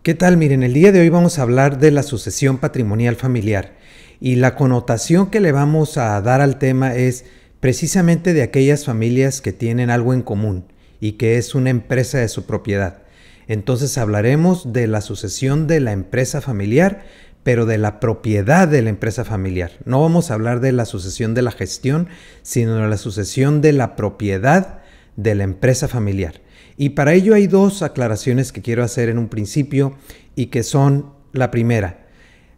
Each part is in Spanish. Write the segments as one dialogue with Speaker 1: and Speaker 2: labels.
Speaker 1: ¿Qué tal? Miren, el día de hoy vamos a hablar de la sucesión patrimonial familiar y la connotación que le vamos a dar al tema es precisamente de aquellas familias que tienen algo en común y que es una empresa de su propiedad. Entonces hablaremos de la sucesión de la empresa familiar, pero de la propiedad de la empresa familiar. No vamos a hablar de la sucesión de la gestión, sino de la sucesión de la propiedad de la empresa familiar. Y para ello hay dos aclaraciones que quiero hacer en un principio y que son la primera.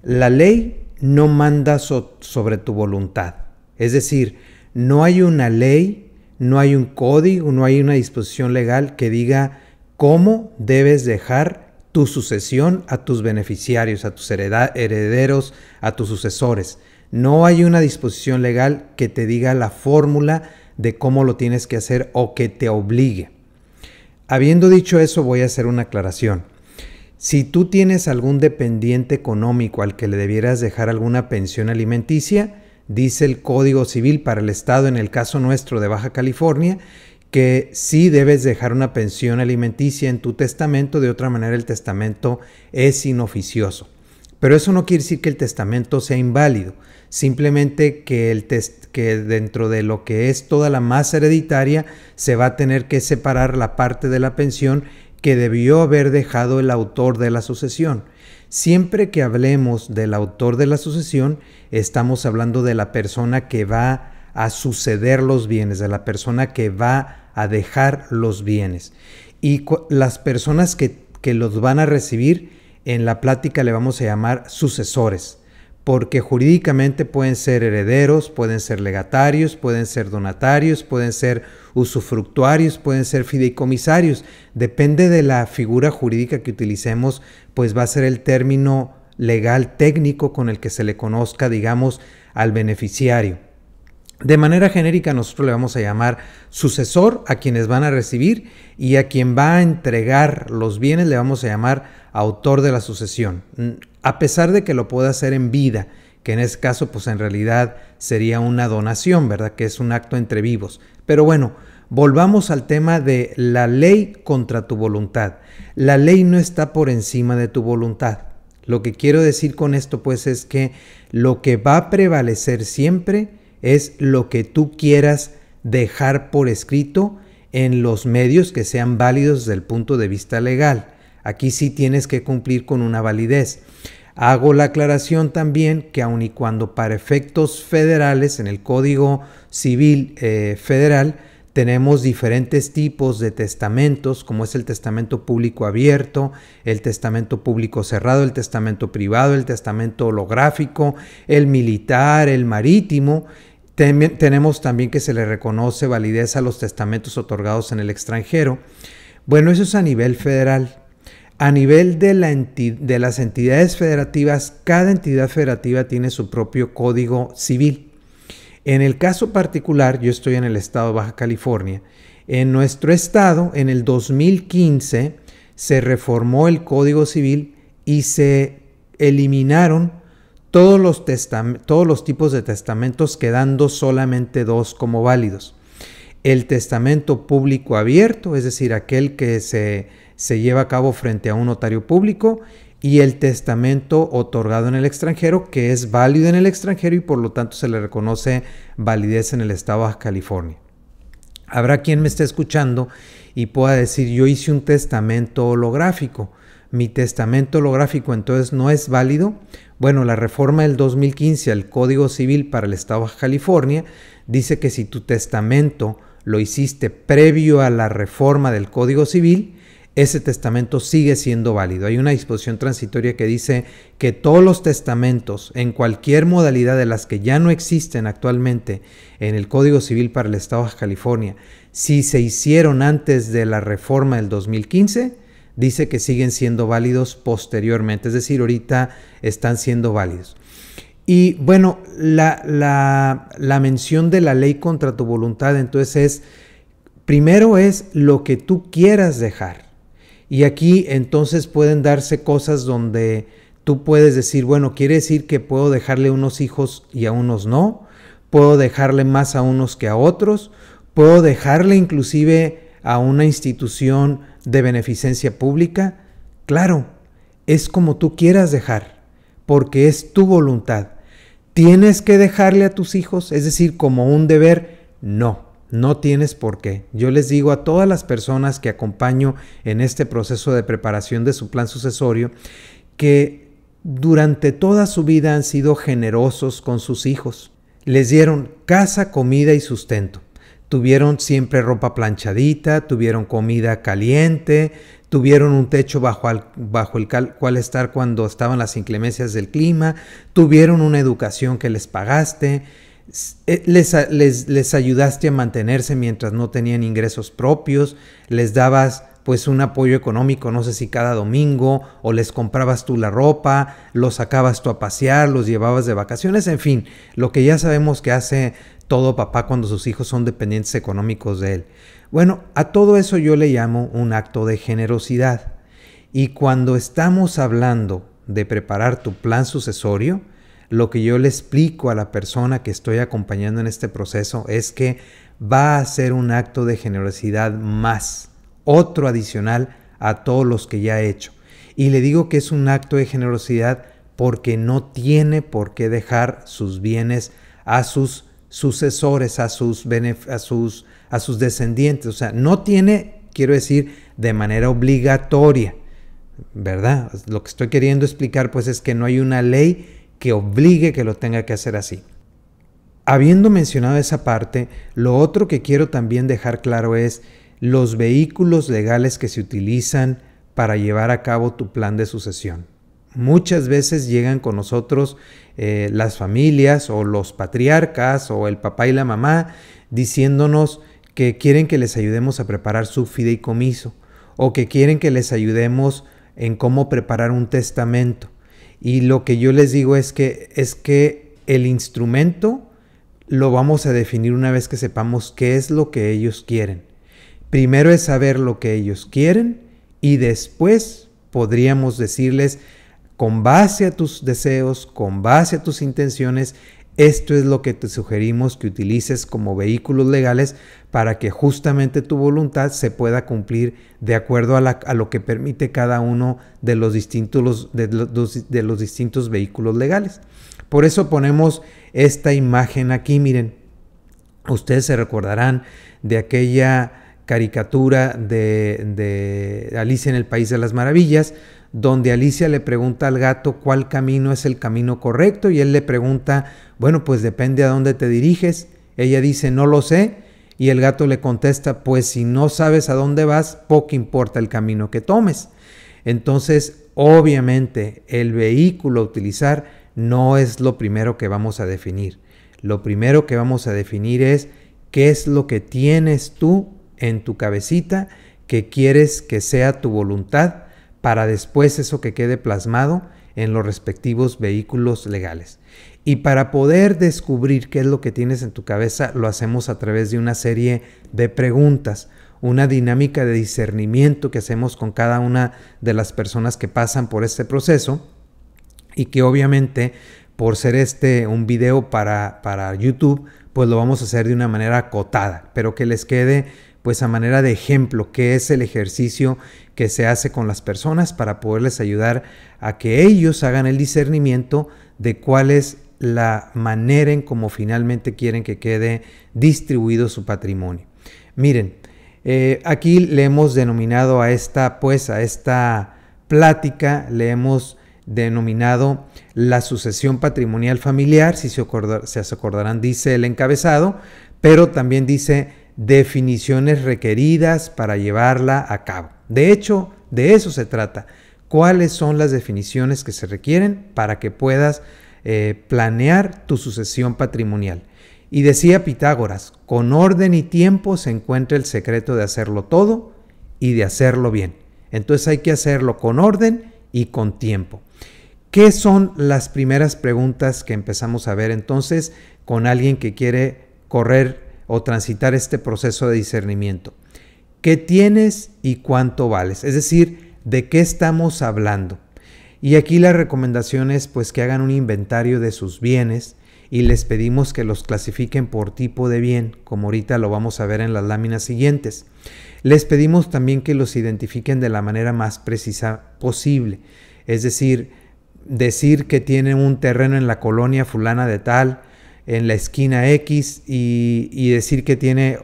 Speaker 1: La ley no manda sobre tu voluntad. Es decir, no hay una ley, no hay un código, no hay una disposición legal que diga cómo debes dejar tu sucesión a tus beneficiarios, a tus herederos, a tus sucesores. No hay una disposición legal que te diga la fórmula de cómo lo tienes que hacer o que te obligue. Habiendo dicho eso, voy a hacer una aclaración. Si tú tienes algún dependiente económico al que le debieras dejar alguna pensión alimenticia, dice el Código Civil para el Estado, en el caso nuestro de Baja California, que sí debes dejar una pensión alimenticia en tu testamento, de otra manera el testamento es inoficioso. Pero eso no quiere decir que el testamento sea inválido, simplemente que, que dentro de lo que es toda la masa hereditaria se va a tener que separar la parte de la pensión que debió haber dejado el autor de la sucesión. Siempre que hablemos del autor de la sucesión, estamos hablando de la persona que va a suceder los bienes, de la persona que va a dejar los bienes. Y las personas que los van a recibir, en la plática le vamos a llamar sucesores, porque jurídicamente pueden ser herederos, pueden ser legatarios, pueden ser donatarios, pueden ser usufructuarios, pueden ser fideicomisarios. Depende de la figura jurídica que utilicemos, pues va a ser el término legal técnico con el que se le conozca, digamos, al beneficiario. De manera genérica nosotros le vamos a llamar sucesor a quienes van a recibir, y a quien va a entregar los bienes le vamos a llamar autor de la sucesión, a pesar de que lo pueda hacer en vida, que en este caso pues en realidad sería una donación, ¿verdad? Que es un acto entre vivos. Pero bueno, volvamos al tema de la ley contra tu voluntad. La ley no está por encima de tu voluntad. Lo que quiero decir con esto pues es que lo que va a prevalecer siempre es lo que tú quieras dejar por escrito en los medios que sean válidos desde el punto de vista legal. Aquí sí tienes que cumplir con una validez. Hago la aclaración también que aun y cuando para efectos federales en el Código Civil Federal tenemos diferentes tipos de testamentos, como es el testamento público abierto, el testamento público cerrado, el testamento privado, el testamento holográfico, el militar, el marítimo. Tenemos también que se le reconoce validez a los testamentos otorgados en el extranjero. Bueno, eso es a nivel federal. A nivel de las entidades federativas, cada entidad federativa tiene su propio código civil. En el caso particular, yo estoy en el estado de Baja California. En nuestro estado, en el 2015, se reformó el Código Civil y se eliminaron todos los tipos de testamentos, quedando solamente dos como válidos. El testamento público abierto, es decir, aquel que se lleva a cabo frente a un notario público, y el testamento otorgado en el extranjero, que es válido en el extranjero y por lo tanto se le reconoce validez en el estado de Baja California. Habrá quien me esté escuchando y pueda decir, yo hice un testamento holográfico. Mi testamento holográfico entonces no es válido. Bueno, la reforma del 2015 al Código Civil para el estado de Baja California dice que si tu testamento lo hiciste previo a la reforma del Código Civil, ese testamento sigue siendo válido. Hay una disposición transitoria que dice que todos los testamentos en cualquier modalidad de las que ya no existen actualmente en el Código Civil para el estado de Baja California, si se hicieron antes de la reforma del 2015, dice que siguen siendo válidos posteriormente, es decir, ahorita están siendo válidos. Y bueno, la mención de la ley contra tu voluntad, entonces es, primero es lo que tú quieras dejar. Y aquí entonces pueden darse cosas donde tú puedes decir, bueno, quiere decir que puedo dejarle unos hijos y a unos no, puedo dejarle más a unos que a otros, puedo dejarle inclusive a una institución de beneficencia pública. Claro, es como tú quieras dejar, porque es tu voluntad. ¿Tienes que dejarle a tus hijos? Es decir, como un deber. No, no tienes por qué. Yo les digo a todas las personas que acompaño en este proceso de preparación de su plan sucesorio que durante toda su vida han sido generosos con sus hijos. Les dieron casa, comida y sustento. Tuvieron siempre ropa planchadita, tuvieron comida caliente, tuvieron un techo bajo el cual estar cuando estaban las inclemencias del clima, tuvieron una educación que les pagaste, les ayudaste a mantenerse mientras no tenían ingresos propios, les dabas pues un apoyo económico, no sé si cada domingo, o les comprabas tú la ropa, los sacabas tú a pasear, los llevabas de vacaciones, en fin, lo que ya sabemos que hace todo papá cuando sus hijos son dependientes económicos de él. Bueno, a todo eso yo le llamo un acto de generosidad. Y cuando estamos hablando de preparar tu plan sucesorio, lo que yo le explico a la persona que estoy acompañando en este proceso es que va a ser un acto de generosidad más, otro adicional a todos los que ya he hecho. Y le digo que es un acto de generosidad porque no tiene por qué dejar sus bienes a sus sucesores, a sus descendientes. O sea, no tiene, quiero decir, de manera obligatoria, ¿verdad? Lo que estoy queriendo explicar pues es que no hay una ley que obligue que lo tenga que hacer así. Habiendo mencionado esa parte, lo otro que quiero también dejar claro es los vehículos legales que se utilizan para llevar a cabo tu plan de sucesión. Muchas veces llegan con nosotros las familias o los patriarcas o el papá y la mamá diciéndonos que quieren que les ayudemos a preparar su fideicomiso o que quieren que les ayudemos en cómo preparar un testamento. Y lo que yo les digo es que el instrumento lo vamos a definir una vez que sepamos qué es lo que ellos quieren. Primero es saber lo que ellos quieren y después podríamos decirles, con base a tus deseos, con base a tus intenciones, esto es lo que te sugerimos que utilices como vehículos legales para que justamente tu voluntad se pueda cumplir de acuerdo a lo que permite cada uno de los distintos vehículos legales. Por eso ponemos esta imagen aquí, miren. Ustedes se recordarán de aquella caricatura de Alicia en el País de las Maravillas, donde Alicia le pregunta al gato cuál camino es el camino correcto y él le pregunta, bueno, pues depende a dónde te diriges. Ella dice, no lo sé, y el gato le contesta, pues si no sabes a dónde vas, poco importa el camino que tomes. Entonces, obviamente, el vehículo a utilizar no es lo primero que vamos a definir. Lo primero que vamos a definir es qué es lo que tienes tú en tu cabecita que quieres que sea tu voluntad para después eso que quede plasmado en los respectivos vehículos legales. Y para poder descubrir qué es lo que tienes en tu cabeza, lo hacemos a través de una serie de preguntas, una dinámica de discernimiento que hacemos con cada una de las personas que pasan por este proceso y que obviamente por ser un video para YouTube, pues lo vamos a hacer de una manera acotada, pero que les quede pues a manera de ejemplo, que es el ejercicio que se hace con las personas para poderles ayudar a que ellos hagan el discernimiento de cuál es la manera en cómo finalmente quieren que quede distribuido su patrimonio. Miren, aquí le hemos denominado a esta plática, le hemos denominado la sucesión patrimonial familiar, si se acordarán, dice el encabezado, pero también dice definiciones requeridas para llevarla a cabo. De hecho, de eso se trata. ¿Cuáles son las definiciones que se requieren para que puedas planear tu sucesión patrimonial? Y decía Pitágoras, con orden y tiempo se encuentra el secreto de hacerlo todo y de hacerlo bien. Entonces hay que hacerlo con orden y con tiempo. ¿Qué son las primeras preguntas que empezamos a ver entonces con alguien que quiere correr o transitar este proceso de discernimiento? ¿Qué tienes y cuánto vales? Es decir, ¿de qué estamos hablando? Y aquí la recomendación es pues que hagan un inventario de sus bienes y les pedimos que los clasifiquen por tipo de bien, como ahorita lo vamos a ver en las láminas siguientes. Les pedimos también que los identifiquen de la manera más precisa posible. Es decir que tiene un terreno en la colonia fulana de tal, en la esquina X, y decir que tiene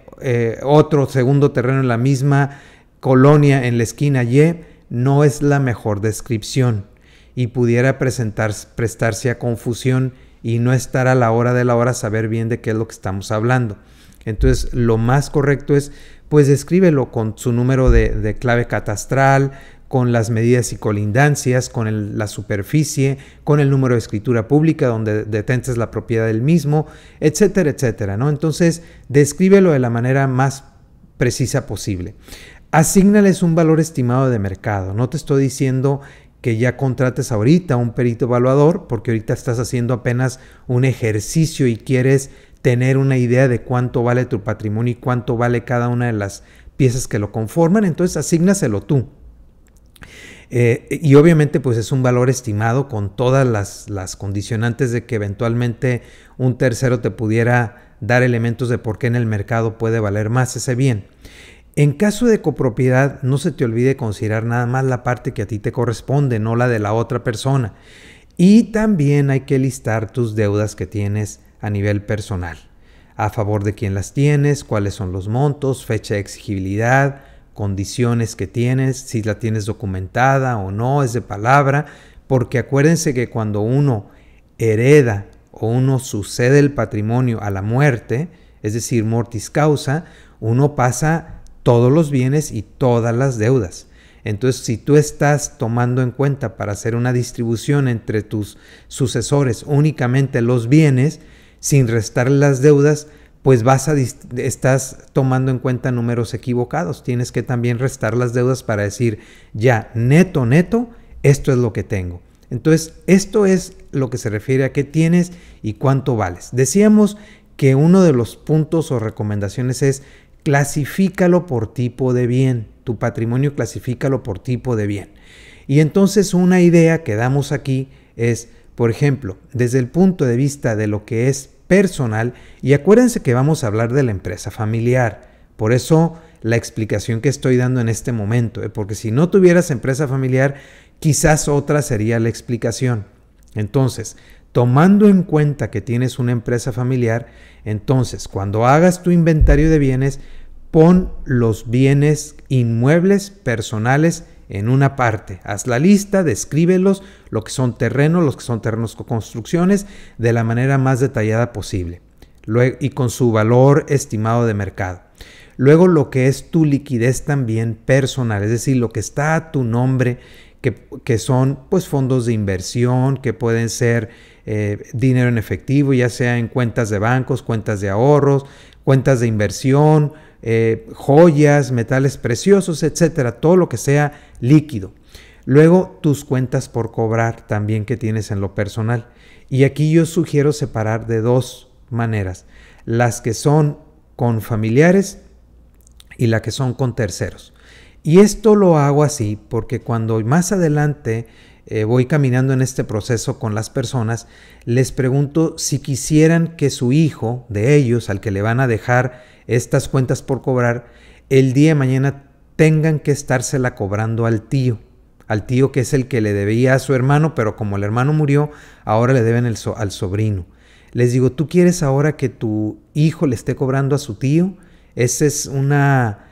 Speaker 1: otro segundo terreno en la misma colonia en la esquina Y, no es la mejor descripción y pudiera prestarse a confusión y no estar a la hora de la hora saber bien de qué es lo que estamos hablando. Entonces lo más correcto es, pues descríbelo con su número de clave catastral, con las medidas y colindancias, con la superficie, con el número de escritura pública donde detentes la propiedad del mismo, etcétera, etcétera, ¿no? Entonces, descríbelo de la manera más precisa posible. Asígnales un valor estimado de mercado. No te estoy diciendo que ya contrates ahorita un perito evaluador, porque ahorita estás haciendo apenas un ejercicio y quieres tener una idea de cuánto vale tu patrimonio y cuánto vale cada una de las piezas que lo conforman. Entonces, asígnaselo tú. Y obviamente pues es un valor estimado con todas las condicionantes de que eventualmente un tercero te pudiera dar elementos de por qué en el mercado puede valer más ese bien. En caso de copropiedad, no se te olvide considerar nada más la parte que a ti te corresponde, no la de la otra persona. Y también hay que listar tus deudas que tienes a nivel personal. A favor de quién las tienes, cuáles son los montos, fecha de exigibilidad, condiciones que tienes, si la tienes documentada o no, es de palabra, porque acuérdense que cuando uno hereda o uno sucede el patrimonio a la muerte, es decir, mortis causa, uno pasa todos los bienes y todas las deudas. Entonces, si tú estás tomando en cuenta para hacer una distribución entre tus sucesores únicamente los bienes, sin restar las deudas, pues estás tomando en cuenta números equivocados. Tienes que también restar las deudas para decir, ya, neto, esto es lo que tengo. Entonces, esto es lo que se refiere a qué tienes y cuánto vales. Decíamos que uno de los puntos o recomendaciones es clasifícalo por tipo de bien. Tu patrimonio clasifícalo por tipo de bien. Y entonces una idea que damos aquí es, por ejemplo, desde el punto de vista de lo que es personal, y acuérdense que vamos a hablar de la empresa familiar. Por eso la explicación que estoy dando en este momento, porque si no tuvieras empresa familiar, quizás otra sería la explicación. Entonces, tomando en cuenta que tienes una empresa familiar, entonces cuando hagas tu inventario de bienes, pon los bienes inmuebles personales en una parte. Haz la lista, descríbelos, lo que son terrenos, los que son terrenos con construcciones, de la manera más detallada posible. Luego, y con su valor estimado de mercado. Luego lo que es tu liquidez también personal, es decir, lo que está a tu nombre, que son pues fondos de inversión, que pueden ser dinero en efectivo, ya sea en cuentas de bancos, cuentas de ahorros, cuentas de inversión, joyas, metales preciosos, etcétera, todo lo que sea líquido. Luego tus cuentas por cobrar también que tienes en lo personal. Y aquí yo sugiero separar de dos maneras, las que son con familiares y las que son con terceros. Y esto lo hago así porque cuando más adelante voy caminando en este proceso con las personas, les pregunto si quisieran que su hijo de ellos, al que le van a dejar estas cuentas por cobrar, el día de mañana tengan que estársela cobrando al tío que es el que le debía a su hermano, pero como el hermano murió, ahora le deben al sobrino. Les digo, ¿tú quieres ahora que tu hijo le esté cobrando a su tío? Esa es una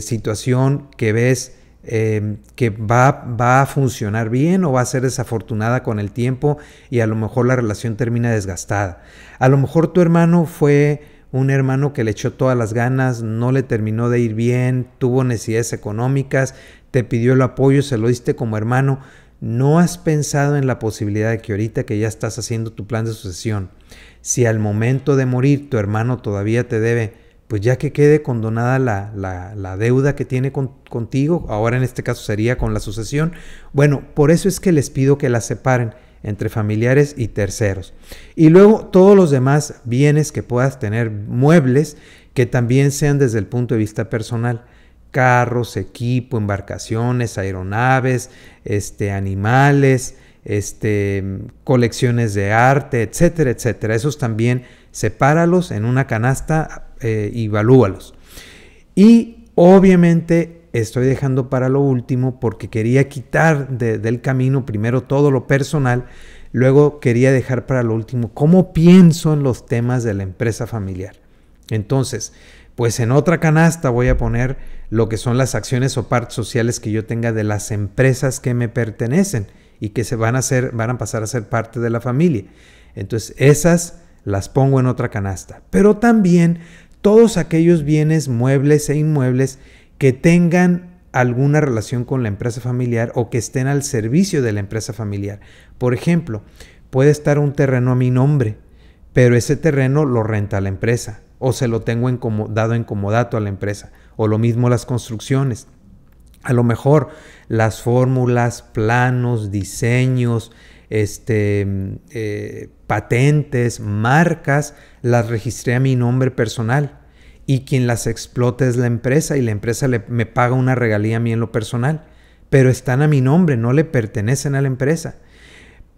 Speaker 1: situación que ves que va a funcionar bien o va a ser desafortunada con el tiempo y a lo mejor la relación termina desgastada. A lo mejor tu hermano fue un hermano que le echó todas las ganas, no le terminó de ir bien, tuvo necesidades económicas, te pidió el apoyo, se lo diste como hermano. No has pensado en la posibilidad de que ahorita que ya estás haciendo tu plan de sucesión, si al momento de morir tu hermano todavía te debe, pues ya que quede condonada la deuda que tiene contigo, ahora en este caso sería con la sucesión. Bueno, por eso es que les pido que la separen entre familiares y terceros. Y luego todos los demás bienes que puedas tener, muebles, que también sean desde el punto de vista personal. Carros, equipo, embarcaciones, aeronaves, animales, colecciones de arte, etcétera, etcétera. Esos también sepáralos en una canasta y valúalos. Y obviamente estoy dejando para lo último porque quería quitar del camino primero todo lo personal, luego quería dejar para lo último cómo pienso en los temas de la empresa familiar. Entonces, pues en otra canasta voy a poner lo que son las acciones o partes sociales que yo tenga de las empresas que me pertenecen y que van a pasar a ser parte de la familia. Entonces, esas las pongo en otra canasta. Pero también todos aquellos bienes muebles e inmuebles que tengan alguna relación con la empresa familiar o que estén al servicio de la empresa familiar. Por ejemplo, puede estar un terreno a mi nombre, pero ese terreno lo renta la empresa o se lo tengo dado en comodato a la empresa, o lo mismo las construcciones. A lo mejor las fórmulas, planos, diseños, patentes, marcas, las registré a mi nombre personal y quien las explota es la empresa y la empresa me paga una regalía a mí en lo personal, pero están a mi nombre, no le pertenecen a la empresa.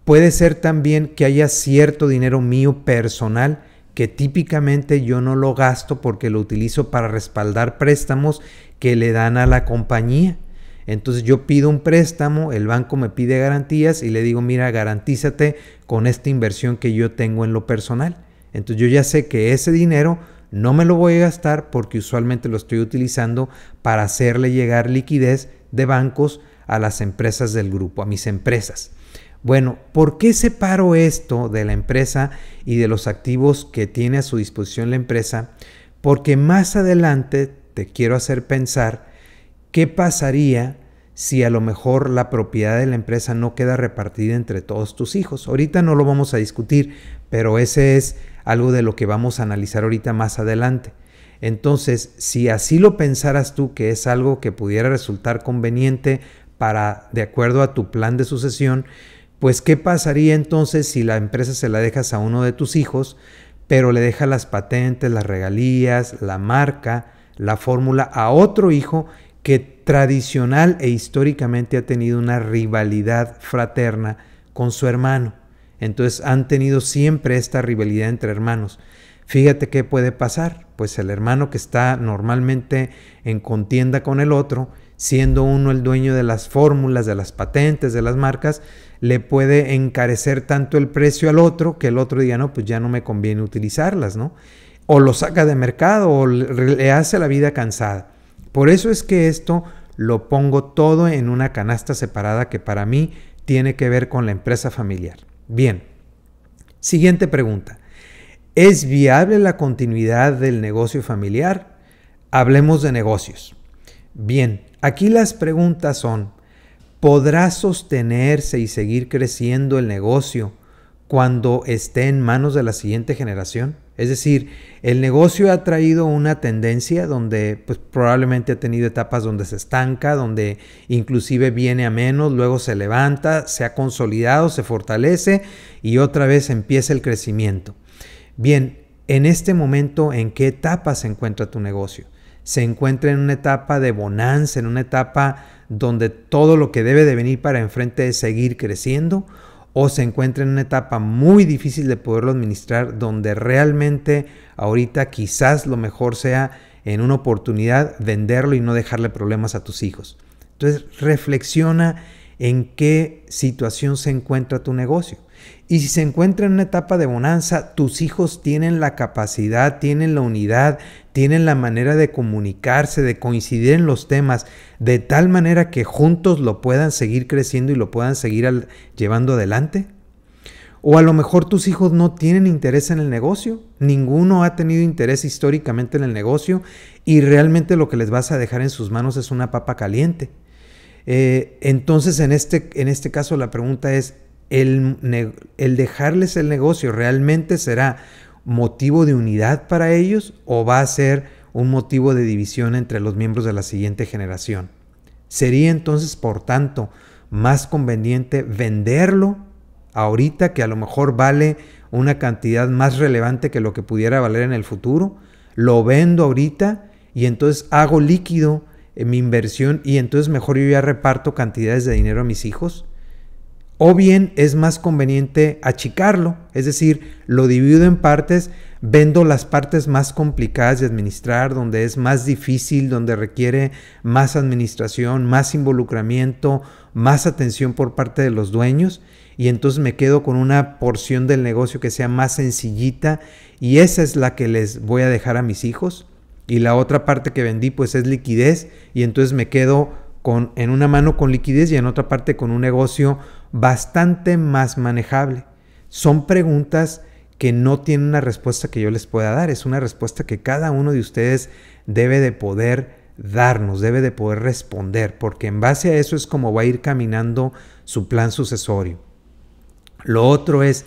Speaker 1: Puede ser también que haya cierto dinero mío personal que típicamente yo no lo gasto porque lo utilizo para respaldar préstamos que le dan a la compañía. Entonces yo pido un préstamo, el banco me pide garantías y le digo, mira, garantízate con esta inversión que yo tengo en lo personal. Entonces yo ya sé que ese dinero no me lo voy a gastar porque usualmente lo estoy utilizando para hacerle llegar liquidez de bancos a las empresas del grupo, a mis empresas. Bueno, ¿por qué separo esto de la empresa y de los activos que tiene a su disposición la empresa? Porque más adelante te quiero hacer pensar qué pasaría si a lo mejor la propiedad de la empresa no queda repartida entre todos tus hijos. Ahorita no lo vamos a discutir, pero ese es algo de lo que vamos a analizar ahorita más adelante. Entonces, si así lo pensaras tú, que es algo que pudiera resultar conveniente de acuerdo a tu plan de sucesión, pues ¿qué pasaría entonces si la empresa se la dejas a uno de tus hijos, pero le deja las patentes, las regalías, la marca, la fórmula a otro hijo que tradicional e históricamente ha tenido una rivalidad fraterna con su hermano? Entonces han tenido siempre esta rivalidad entre hermanos. Fíjate qué puede pasar. Pues el hermano que está normalmente en contienda con el otro, siendo uno el dueño de las fórmulas, de las patentes, de las marcas, le puede encarecer tanto el precio al otro que el otro diga, no, pues ya no me conviene utilizarlas, ¿no? O lo saca de mercado o le hace la vida cansada. Por eso es que esto lo pongo todo en una canasta separada que para mí tiene que ver con la empresa familiar. Bien, siguiente pregunta. ¿Es viable la continuidad del negocio familiar? Hablemos de negocios. Bien, aquí las preguntas son, ¿podrá sostenerse y seguir creciendo el negocio cuando esté en manos de la siguiente generación? Es decir, el negocio ha traído una tendencia donde pues, probablemente ha tenido etapas donde se estanca, donde inclusive viene a menos, luego se levanta, se ha consolidado, se fortalece y otra vez empieza el crecimiento. Bien, en este momento, ¿en qué etapa se encuentra tu negocio? ¿Se encuentra en una etapa de bonanza, en una etapa donde todo lo que debe de venir para enfrente es seguir creciendo? ¿O se encuentra en una etapa muy difícil de poderlo administrar, donde realmente ahorita quizás lo mejor sea en una oportunidad venderlo y no dejarle problemas a tus hijos? Entonces reflexiona en qué situación se encuentra tu negocio. Y si se encuentra en una etapa de bonanza, tus hijos tienen la capacidad, tienen la unidad, tienen la manera de comunicarse, de coincidir en los temas, de tal manera que juntos lo puedan seguir creciendo y lo puedan seguir llevando adelante. O a lo mejor tus hijos no tienen interés en el negocio, ninguno ha tenido interés históricamente en el negocio y realmente lo que les vas a dejar en sus manos es una papa caliente. Entonces en este caso la pregunta es, ¿el dejarles el negocio realmente será motivo de unidad para ellos o va a ser un motivo de división entre los miembros de la siguiente generación? ¿Sería entonces, por tanto, más conveniente venderlo ahorita, que a lo mejor vale una cantidad más relevante que lo que pudiera valer en el futuro? Lo vendo ahorita y entonces hago líquido mi inversión y entonces mejor yo ya reparto cantidades de dinero a mis hijos. O bien es más conveniente achicarlo, es decir, lo divido en partes, vendo las partes más complicadas de administrar, donde es más difícil, donde requiere más administración, más involucramiento, más atención por parte de los dueños, y entonces me quedo con una porción del negocio que sea más sencillita, y esa es la que les voy a dejar a mis hijos, y la otra parte que vendí pues es liquidez, y entonces me quedo en una mano con liquidez y en otra parte con un negocio bastante más manejable. Son preguntas que no tienen una respuesta que yo les pueda dar, es una respuesta que cada uno de ustedes debe de poder darnos, debe de poder responder, porque en base a eso es como va a ir caminando su plan sucesorio. Lo otro es,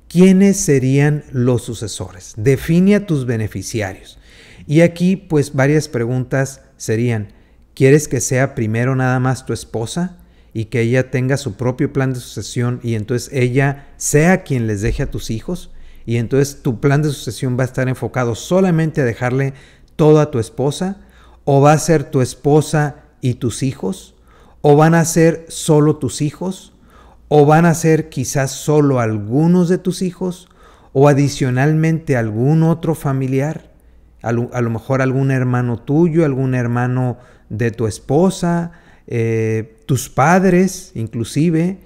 Speaker 1: ¿quiénes serían los sucesores? Define a tus beneficiarios. Y aquí pues varias preguntas serían, ¿quieres que sea primero nada más tu esposa y que ella tenga su propio plan de sucesión y entonces ella sea quien les deje a tus hijos? Y entonces tu plan de sucesión va a estar enfocado solamente a dejarle todo a tu esposa, o va a ser tu esposa y tus hijos, o van a ser solo tus hijos, o van a ser quizás solo algunos de tus hijos, o adicionalmente algún otro familiar, a lo mejor algún hermano tuyo, algún hermano de tu esposa, tus padres inclusive,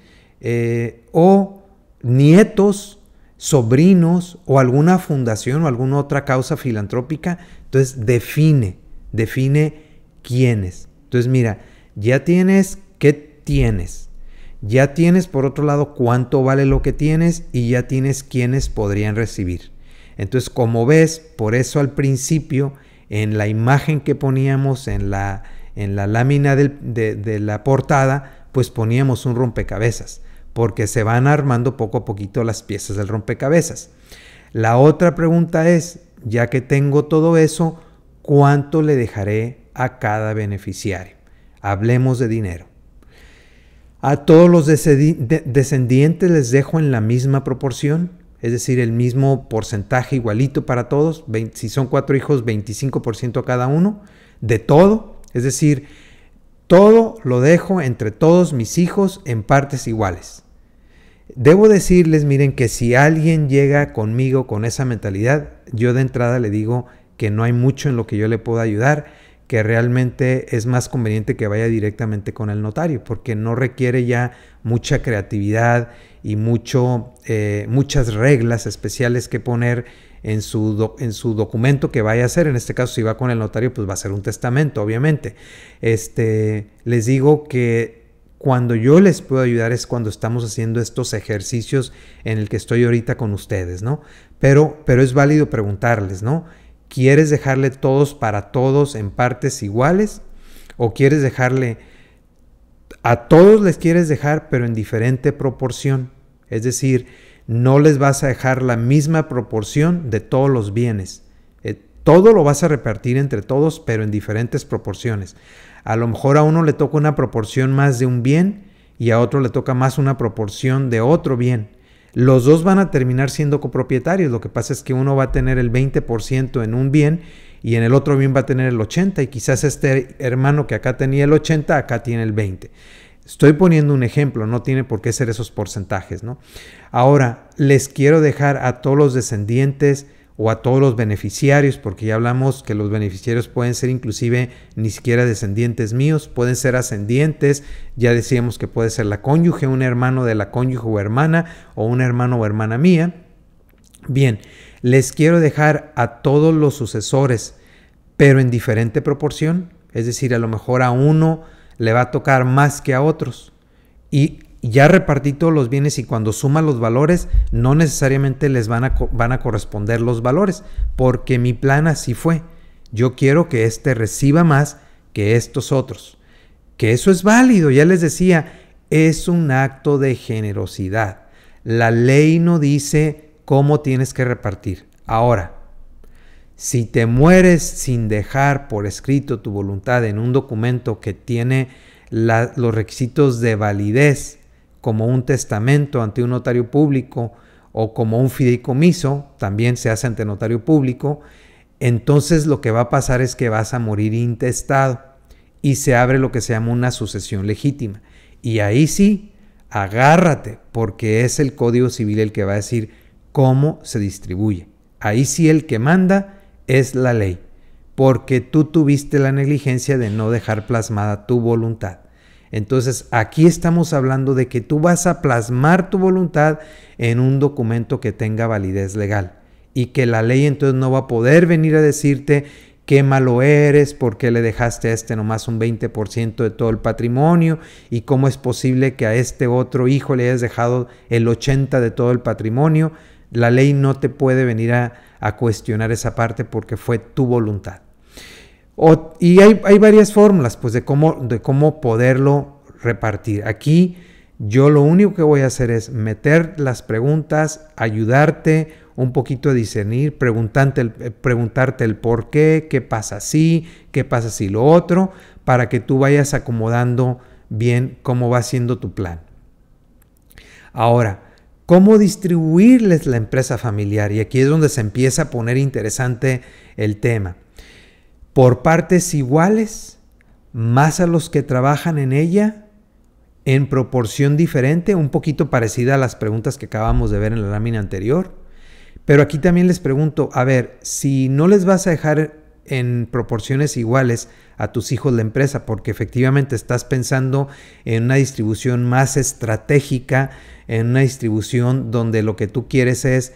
Speaker 1: o nietos, sobrinos, o alguna fundación o alguna otra causa filantrópica. Entonces define quiénes. Entonces mira, ya tienes qué tienes, ya tienes por otro lado cuánto vale lo que tienes y ya tienes quiénes podrían recibir. Entonces, como ves, por eso al principio en la imagen que poníamos en la lámina de la portada, pues poníamos un rompecabezas, porque se van armando poco a poquito las piezas del rompecabezas. La otra pregunta es, ya que tengo todo eso, ¿cuánto le dejaré a cada beneficiario? Hablemos de dinero. A todos los descendientes les dejo en la misma proporción, es decir, el mismo porcentaje igualito para todos. Si son 4 hijos, 25% a cada uno de todo. Es decir, todo lo dejo entre todos mis hijos en partes iguales. Debo decirles, miren, que si alguien llega conmigo con esa mentalidad, yo de entrada le digo que no hay mucho en lo que yo le pueda ayudar, que realmente es más conveniente que vaya directamente con el notario, porque no requiere ya mucha creatividad y muchas reglas especiales que poner en su documento que vaya a hacer. En este caso, si va con el notario, pues va a ser un testamento, obviamente. Les digo que cuando yo les puedo ayudar es cuando estamos haciendo estos ejercicios en el que estoy ahorita con ustedes, ¿no? Pero es válido preguntarles, ¿no? ¿Quieres dejarle todos para todos en partes iguales? ¿O quieres dejarle a todos les quieres dejar pero en diferente proporción? Es decir, no les vas a dejar la misma proporción de todos los bienes. Todo lo vas a repartir entre todos pero en diferentes proporciones. A lo mejor a uno le toca una proporción más de un bien y a otro le toca más una proporción de otro bien. Los dos van a terminar siendo copropietarios. Lo que pasa es que uno va a tener el 20% en un bien y en el otro bien va a tener el 80%, y quizás este hermano que acá tenía el 80%, acá tiene el 20%. Estoy poniendo un ejemplo, no tiene por qué ser esos porcentajes, ¿no? Ahora, les quiero dejar a todos los descendientes o a todos los beneficiarios, porque ya hablamos que los beneficiarios pueden ser inclusive ni siquiera descendientes míos, pueden ser ascendientes. Ya decíamos que puede ser la cónyuge, un hermano de la cónyuge o hermana, o un hermano o hermana mía. Bien, les quiero dejar a todos los sucesores, pero en diferente proporción. Es decir, a lo mejor a uno le va a tocar más que a otros. Y ya repartí todos los bienes, y cuando suman los valores, no necesariamente les van a corresponder los valores, porque mi plan así fue. Yo quiero que este reciba más que estos otros. Que eso es válido, ya les decía, es un acto de generosidad. La ley no dice cómo tienes que repartir. Ahora, si te mueres sin dejar por escrito tu voluntad en un documento que tiene los requisitos de validez, como un testamento ante un notario público o como un fideicomiso, también se hace ante notario público, entonces lo que va a pasar es que vas a morir intestado y se abre lo que se llama una sucesión legítima. Y ahí sí, agárrate, porque es el Código Civil el que va a decir cómo se distribuye. Ahí sí el que manda es la ley, porque tú tuviste la negligencia de no dejar plasmada tu voluntad. Entonces, aquí estamos hablando de que tú vas a plasmar tu voluntad en un documento que tenga validez legal y que la ley entonces no va a poder venir a decirte qué malo eres, por qué le dejaste a este nomás un 20% de todo el patrimonio y cómo es posible que a este otro hijo le hayas dejado el 80% de todo el patrimonio. La ley no te puede venir a cuestionar esa parte porque fue tu voluntad. Y hay varias fórmulas pues, de cómo poderlo repartir. Aquí yo lo único que voy a hacer es meter las preguntas, ayudarte un poquito a discernir, preguntarte el por qué pasa así, qué pasa si lo otro, para que tú vayas acomodando bien cómo va siendo tu plan. Ahora, ¿cómo distribuirles la empresa familiar? Y aquí es donde se empieza a poner interesante el tema. Por partes iguales, más a los que trabajan en ella, en proporción diferente, un poquito parecida a las preguntas que acabamos de ver en la lámina anterior. Pero aquí también les pregunto, a ver, si no les vas a dejar en proporciones iguales a tus hijos la empresa, porque efectivamente estás pensando en una distribución más estratégica, en una distribución donde lo que tú quieres es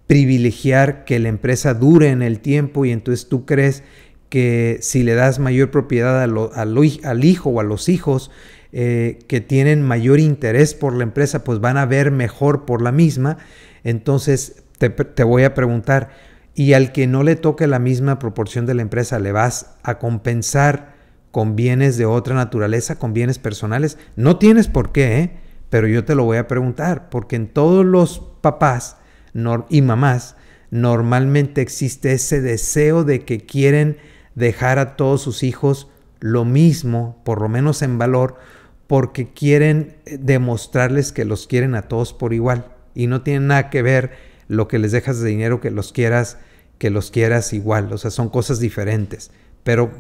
Speaker 1: privilegiar que la empresa dure en el tiempo y entonces tú crees que si le das mayor propiedad al hijo o a los hijos que tienen mayor interés por la empresa, pues van a ver mejor por la misma. Entonces te voy a preguntar, ¿y al que no le toque la misma proporción de la empresa, le vas a compensar con bienes de otra naturaleza, con bienes personales? No tienes por qué, pero yo te lo voy a preguntar, porque en todos los papás y mamás normalmente existe ese deseo de que quieren dejar a todos sus hijos lo mismo, por lo menos en valor, porque quieren demostrarles que los quieren a todos por igual y no tiene nada que ver lo que les dejas de dinero que los quieras igual, o sea, son cosas diferentes, pero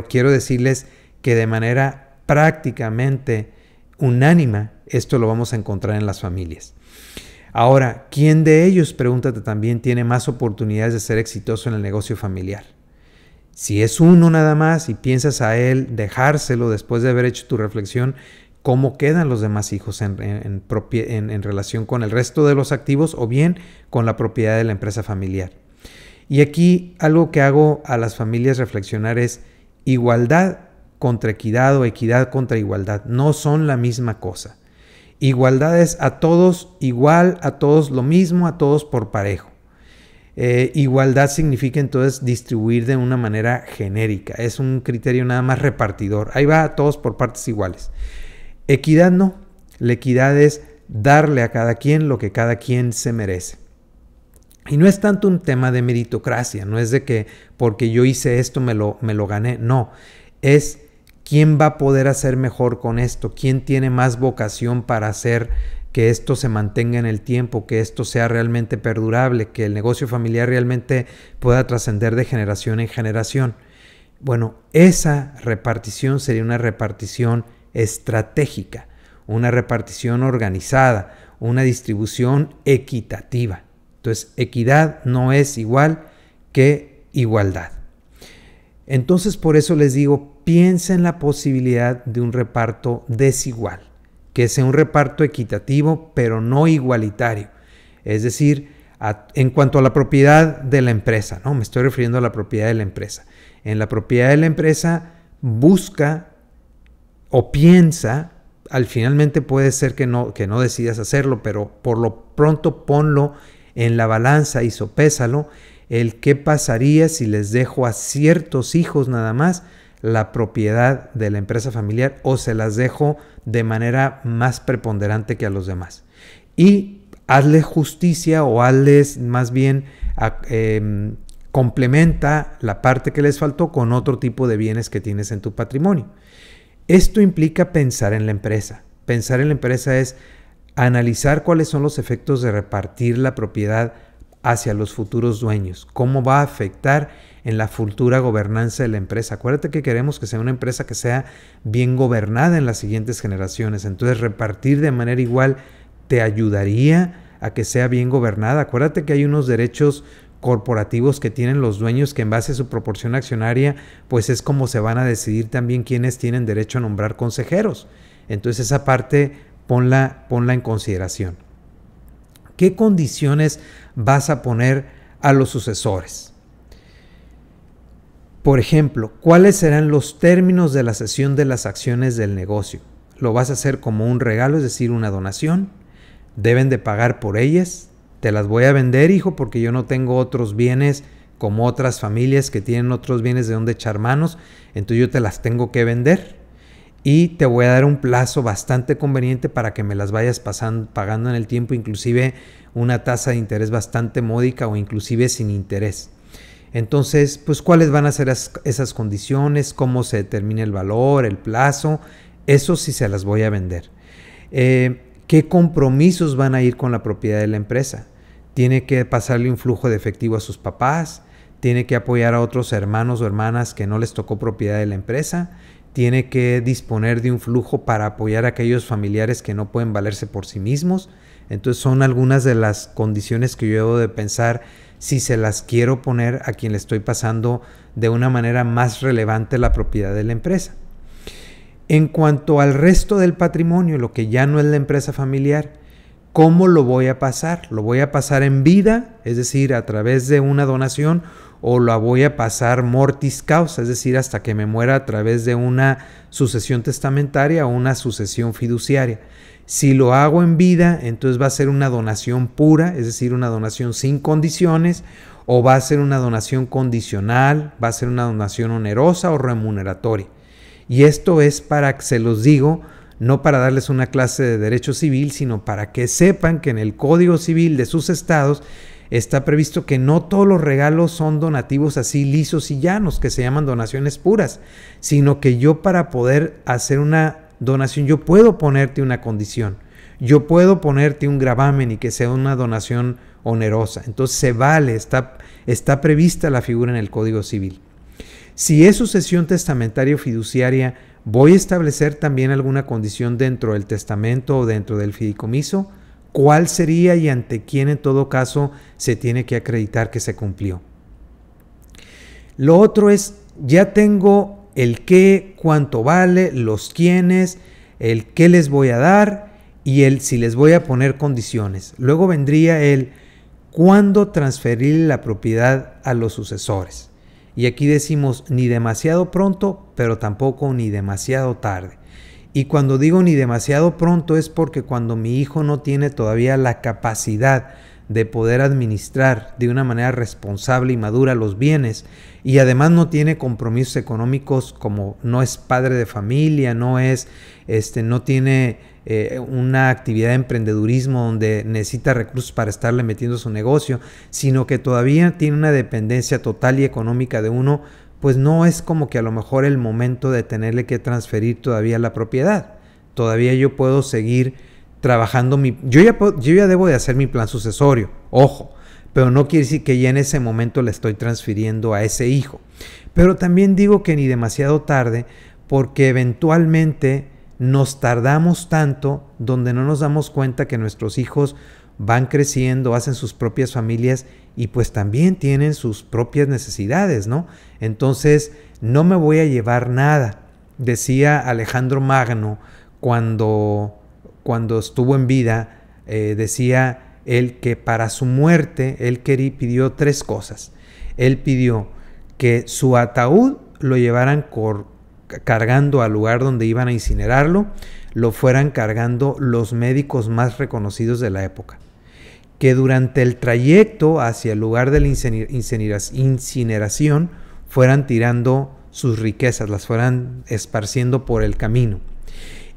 Speaker 1: quiero decirles que de manera prácticamente unánime esto lo vamos a encontrar en las familias. Ahora, ¿quién de ellos, pregúntate también, tiene más oportunidades de ser exitoso en el negocio familiar? Si es uno nada más y piensas a él dejárselo después de haber hecho tu reflexión, ¿cómo quedan los demás hijos en relación con el resto de los activos o bien con la propiedad de la empresa familiar? Y aquí algo que hago a las familias reflexionar es igualdad contra equidad o equidad contra igualdad. No son la misma cosa. Igualdad es a todos igual, a todos lo mismo, a todos por parejo. Igualdad significa entonces distribuir de una manera genérica. Es un criterio nada más repartidor. Ahí va a todos por partes iguales. Equidad no. La equidad es darle a cada quien lo que cada quien se merece. Y no es tanto un tema de meritocracia. No es de que porque yo hice esto me lo gané. No. Es quién va a poder hacer mejor con esto. Quién tiene más vocación para hacer que esto se mantenga en el tiempo, que esto sea realmente perdurable, que el negocio familiar realmente pueda trascender de generación en generación. Bueno, esa repartición sería una repartición estratégica, una repartición organizada, una distribución equitativa. Entonces, equidad no es igual que igualdad. Entonces, por eso les digo, piensa en la posibilidad de un reparto desigual, que sea un reparto equitativo, pero no igualitario. Es decir, en cuanto a la propiedad de la empresa, ¿no? Me estoy refiriendo a la propiedad de la empresa. En la propiedad de la empresa busca o piensa, finalmente puede ser que no decidas hacerlo, pero por lo pronto ponlo en la balanza y sopésalo, el qué pasaría si les dejo a ciertos hijos nada más la propiedad de la empresa familiar o se las dejo de manera más preponderante que a los demás. Y hazle justicia o hazles más bien complementa la parte que les faltó con otro tipo de bienes que tienes en tu patrimonio. Esto implica pensar en la empresa. Pensar en la empresa es analizar cuáles son los efectos de repartir la propiedad hacia los futuros dueños, cómo va a afectar en la futura gobernanza de la empresa. Acuérdate que queremos que sea una empresa que sea bien gobernada en las siguientes generaciones. Entonces, repartir de manera igual te ayudaría a que sea bien gobernada. Acuérdate que hay unos derechos corporativos que tienen los dueños que en base a su proporción accionaria, pues es como se van a decidir también quiénes tienen derecho a nombrar consejeros. Entonces, esa parte ponla en consideración. ¿Qué condiciones vas a poner a los sucesores? Por ejemplo, ¿cuáles serán los términos de la cesión de las acciones del negocio? ¿Lo vas a hacer como un regalo, es decir, una donación? ¿Deben de pagar por ellas? ¿Te las voy a vender, hijo, porque yo no tengo otros bienes como otras familias que tienen otros bienes de donde echar manos? Entonces yo te las tengo que vender y te voy a dar un plazo bastante conveniente para que me las vayas pagando en el tiempo, inclusive una tasa de interés bastante módica o inclusive sin interés. Entonces, pues, ¿cuáles van a ser esas condiciones? ¿Cómo se determina el valor, el plazo? Eso sí se las voy a vender. ¿Qué compromisos van a ir con la propiedad de la empresa? ¿Tiene que pasarle un flujo de efectivo a sus papás? ¿Tiene que apoyar a otros hermanos o hermanas que no les tocó propiedad de la empresa? ¿Tiene que disponer de un flujo para apoyar a aquellos familiares que no pueden valerse por sí mismos? Entonces, son algunas de las condiciones que yo debo de pensar si se las quiero poner a quien le estoy pasando de una manera más relevante la propiedad de la empresa. En cuanto al resto del patrimonio, lo que ya no es la empresa familiar, ¿cómo lo voy a pasar? ¿Lo voy a pasar en vida, es decir, a través de una donación, o lo voy a pasar mortis causa, es decir, hasta que me muera a través de una sucesión testamentaria o una sucesión fiduciaria? Si lo hago en vida, entonces va a ser una donación pura, es decir, una donación sin condiciones, o va a ser una donación condicional, va a ser una donación onerosa o remuneratoria. Y esto es para que se los digo, no para darles una clase de derecho civil, sino para que sepan que en el Código Civil de sus estados está previsto que no todos los regalos son donativos así lisos y llanos, que se llaman donaciones puras, sino que yo, para poder hacer una donación, yo puedo ponerte una condición, yo puedo ponerte un gravamen y que sea una donación onerosa. Entonces se vale, está prevista la figura en el Código Civil. Si es sucesión testamentaria o fiduciaria, ¿voy a establecer también alguna condición dentro del testamento o dentro del fideicomiso? ¿Cuál sería y ante quién en todo caso se tiene que acreditar que se cumplió? Lo otro es, ya tengo el qué, cuánto vale, los quiénes, el qué les voy a dar y el si les voy a poner condiciones. Luego vendría el cuándo transferir la propiedad a los sucesores. Y aquí decimos ni demasiado pronto, pero tampoco ni demasiado tarde. Y cuando digo ni demasiado pronto es porque cuando mi hijo no tiene todavía la capacidad de poder administrar de una manera responsable y madura los bienes y además no tiene compromisos económicos, como no es padre de familia, no tiene una actividad de emprendedurismo donde necesita recursos para estarle metiendo su negocio, sino que todavía tiene una dependencia total y económica de uno, pues no es como que a lo mejor el momento de tenerle que transferir todavía la propiedad. Todavía yo puedo seguir trabajando, yo ya debo de hacer mi plan sucesorio, ojo, pero no quiere decir que ya en ese momento le estoy transfiriendo a ese hijo. Pero también digo que ni demasiado tarde, porque eventualmente nos tardamos tanto donde no nos damos cuenta que nuestros hijos van creciendo, hacen sus propias familias y pues también tienen sus propias necesidades, ¿no? Entonces no me voy a llevar nada. Decía Alejandro Magno cuando estuvo en vida, decía él que para su muerte él pidió tres cosas. Él pidió que su ataúd lo llevaran cargando al lugar donde iban a incinerarlo, lo fueran cargando los médicos más reconocidos de la época. Que durante el trayecto hacia el lugar de la incineración fueran tirando sus riquezas, las fueran esparciendo por el camino.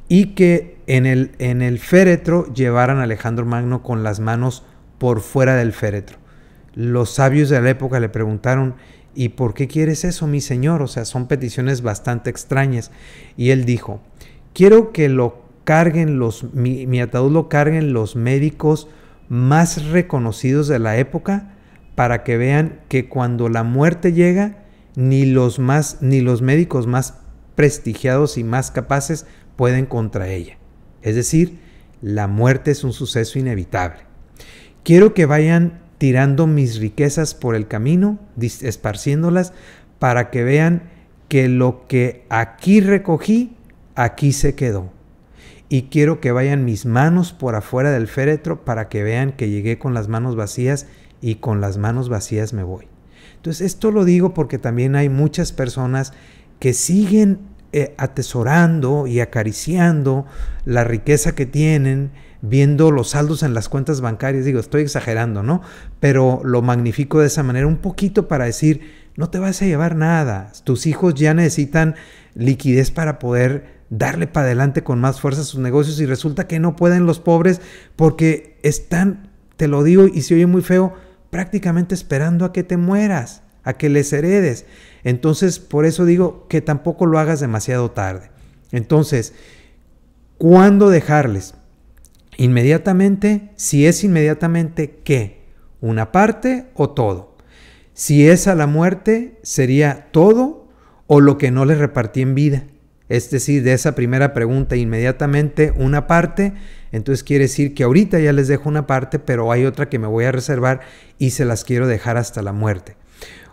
Speaker 1: Y que en el féretro llevaran a Alejandro Magno con las manos por fuera del féretro. Los sabios de la época le preguntaron, ¿y por qué quieres eso, mi señor? O sea, son peticiones bastante extrañas. Y él dijo, quiero que lo carguen mi ataúd lo carguen los médicos más reconocidos de la época, para que vean que cuando la muerte llega, ni los médicos más prestigiados y más capaces pueden contra ella. Es decir, la muerte es un suceso inevitable. Quiero que vayan tirando mis riquezas por el camino, esparciéndolas, para que vean que lo que aquí recogí, aquí se quedó. Y quiero que vayan mis manos por afuera del féretro para que vean que llegué con las manos vacías y con las manos vacías me voy. Entonces esto lo digo porque también hay muchas personas que siguen atesorando y acariciando la riqueza que tienen, viendo los saldos en las cuentas bancarias. Digo, estoy exagerando, ¿no? Pero lo magnifico de esa manera un poquito para decir, no te vas a llevar nada. Tus hijos ya necesitan liquidez para poder darle para adelante con más fuerza sus negocios y resulta que no pueden los pobres porque están, te lo digo y se oye muy feo, prácticamente esperando a que te mueras, a que les heredes. Entonces, por eso digo que tampoco lo hagas demasiado tarde. Entonces, ¿cuándo dejarles? Inmediatamente. Si es inmediatamente, ¿qué? ¿Una parte o todo? Si es a la muerte, ¿sería todo o lo que no les repartí en vida? Es decir, de esa primera pregunta, inmediatamente una parte, entonces quiere decir que ahorita ya les dejo una parte, pero hay otra que me voy a reservar y se las quiero dejar hasta la muerte.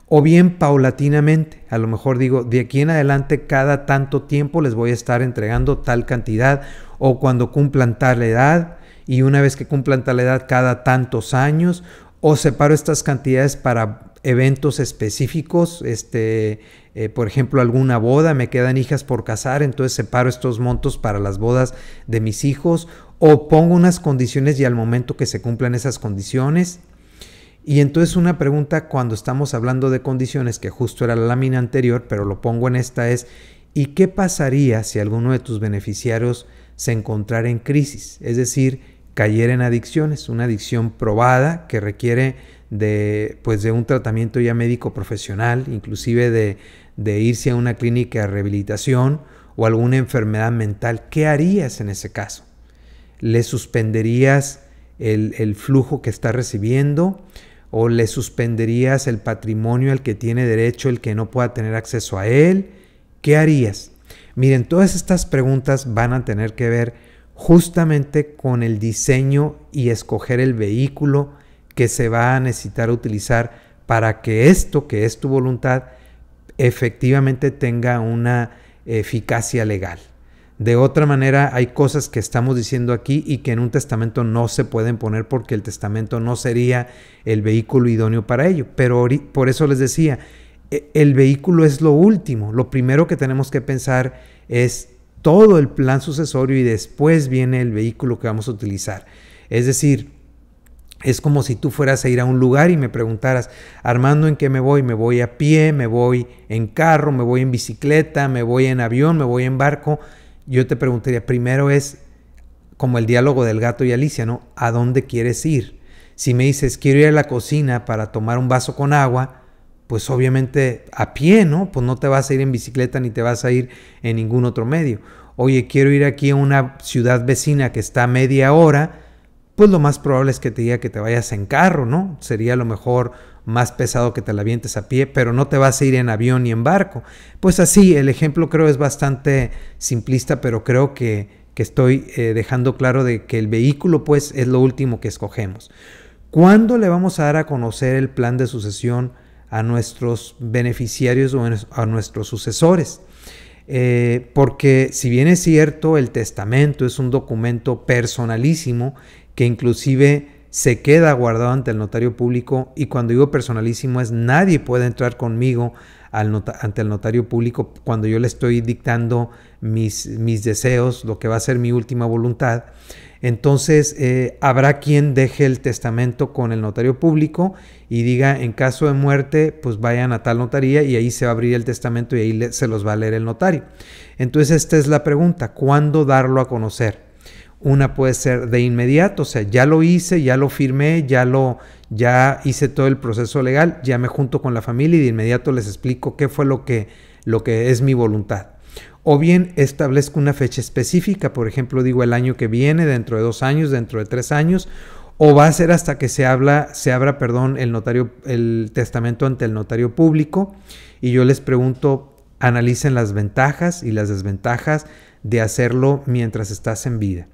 Speaker 1: O bien paulatinamente, a lo mejor digo, de aquí en adelante cada tanto tiempo les voy a estar entregando tal cantidad, o cuando cumplan tal edad, y una vez que cumplan tal edad cada tantos años, o separo estas cantidades para eventos específicos, por ejemplo, alguna boda, me quedan hijas por casar, entonces separo estos montos para las bodas de mis hijos, o pongo unas condiciones y al momento que se cumplan esas condiciones. Y entonces una pregunta cuando estamos hablando de condiciones, que justo era la lámina anterior, pero lo pongo en esta, es ¿y qué pasaría si alguno de tus beneficiarios se encontrara en crisis? Es decir, cayera en adicciones, una adicción probada que requiere de un tratamiento ya médico profesional, inclusive de irse a una clínica de rehabilitación o alguna enfermedad mental. ¿Qué harías en ese caso? ¿Le suspenderías el flujo que está recibiendo? ¿O le suspenderías el patrimonio al que tiene derecho el que no pueda tener acceso a él? ¿Qué harías? Miren, todas estas preguntas van a tener que ver justamente con el diseño y escoger el vehículo que se va a necesitar utilizar para que esto, que es tu voluntad, efectivamente tenga una eficacia legal. De otra manera, hay cosas que estamos diciendo aquí y que en un testamento no se pueden poner porque el testamento no sería el vehículo idóneo para ello. Pero por eso les decía, el vehículo es lo último. Lo primero que tenemos que pensar es todo el plan sucesorio y después viene el vehículo que vamos a utilizar. Es decir, es como si tú fueras a ir a un lugar y me preguntaras, Armando, ¿en qué me voy? ¿Me voy a pie? ¿Me voy en carro? ¿Me voy en bicicleta? ¿Me voy en avión? ¿Me voy en barco? Yo te preguntaría, primero es como el diálogo del gato y Alicia, ¿no? ¿A dónde quieres ir? Si me dices, quiero ir a la cocina para tomar un vaso con agua, pues obviamente a pie, ¿no? Pues no te vas a ir en bicicleta ni te vas a ir en ningún otro medio. Oye, quiero ir aquí a una ciudad vecina que está a media hora, pues lo más probable es que te diga que te vayas en carro, ¿no? Sería a lo mejor más pesado que te la avientes a pie, pero no te vas a ir en avión ni en barco. Pues así, el ejemplo creo es bastante simplista, pero creo que estoy dejando claro de que el vehículo pues es lo último que escogemos. ¿Cuándo le vamos a dar a conocer el plan de sucesión a nuestros beneficiarios o a nuestros sucesores? Porque si bien es cierto, el testamento es un documento personalísimo que inclusive se queda guardado ante el notario público, y cuando digo personalísimo es nadie puede entrar conmigo ante el notario público cuando yo le estoy dictando mis deseos, lo que va a ser mi última voluntad. Entonces habrá quien deje el testamento con el notario público y diga, en caso de muerte, pues vayan a tal notaría y ahí se va a abrir el testamento y ahí se los va a leer el notario. Entonces esta es la pregunta, ¿cuándo darlo a conocer? Una puede ser de inmediato, o sea, ya lo hice, ya lo firmé, ya hice todo el proceso legal, ya me junto con la familia y de inmediato les explico qué fue lo que es mi voluntad. O bien establezco una fecha específica, por ejemplo, digo el año que viene, dentro de 2 años, dentro de 3 años, o va a ser hasta que se abra, perdón, el testamento ante el notario público, y yo les pregunto, analicen las ventajas y las desventajas de hacerlo mientras estás en vida.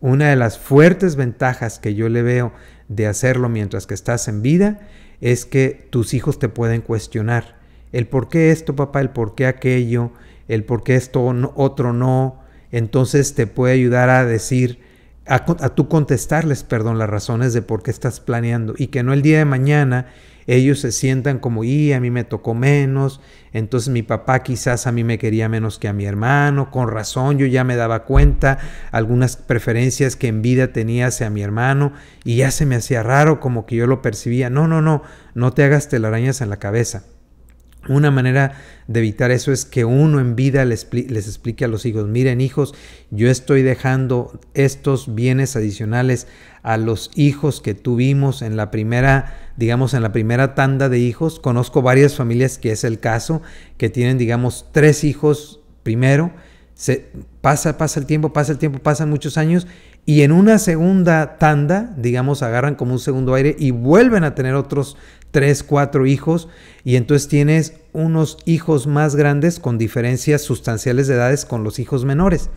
Speaker 1: Una de las fuertes ventajas que yo le veo de hacerlo mientras que estás en vida es que tus hijos te pueden cuestionar el por qué esto, papá, el por qué aquello, el por qué esto otro no. Entonces te puede ayudar a decir, a tú contestarles, perdón, las razones de por qué estás planeando, y que no el día de mañana ellos se sientan como, y a mí me tocó menos, entonces mi papá quizás a mí me quería menos que a mi hermano, con razón, yo ya me daba cuenta algunas preferencias que en vida tenía hacia mi hermano y ya se me hacía raro, como que yo lo percibía. No te hagas telarañas en la cabeza. Una manera de evitar eso es que uno en vida les explique a los hijos, miren hijos, yo estoy dejando estos bienes adicionales a los hijos que tuvimos en la primera, digamos, en la primera tanda de hijos. Conozco varias familias que es el caso, que tienen, digamos, 3 hijos primero, pasa el tiempo, pasan muchos años, y en una segunda tanda, digamos, agarran como un segundo aire y vuelven a tener otros 3, 4 hijos, y entonces tienes unos hijos más grandes con diferencias sustanciales de edades con los hijos menores.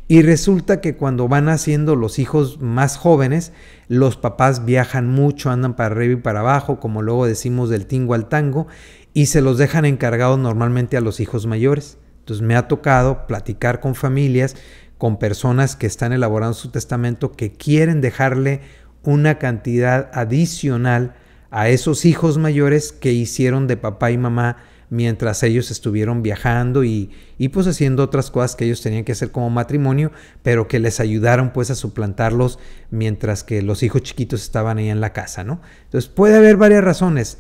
Speaker 1: Y resulta que cuando van haciendo los hijos más jóvenes, los papás viajan mucho, andan para arriba y para abajo, como luego decimos del tingo al tango, y se los dejan encargados normalmente a los hijos mayores. Entonces me ha tocado platicar con familias, con personas que están elaborando su testamento, que quieren dejarle una cantidad adicional a esos hijos mayores que hicieron de papá y mamá mientras ellos estuvieron viajando y pues haciendo otras cosas que ellos tenían que hacer como matrimonio, pero que les ayudaron pues a suplantarlos mientras que los hijos chiquitos estaban ahí en la casa, ¿no? Entonces puede haber varias razones.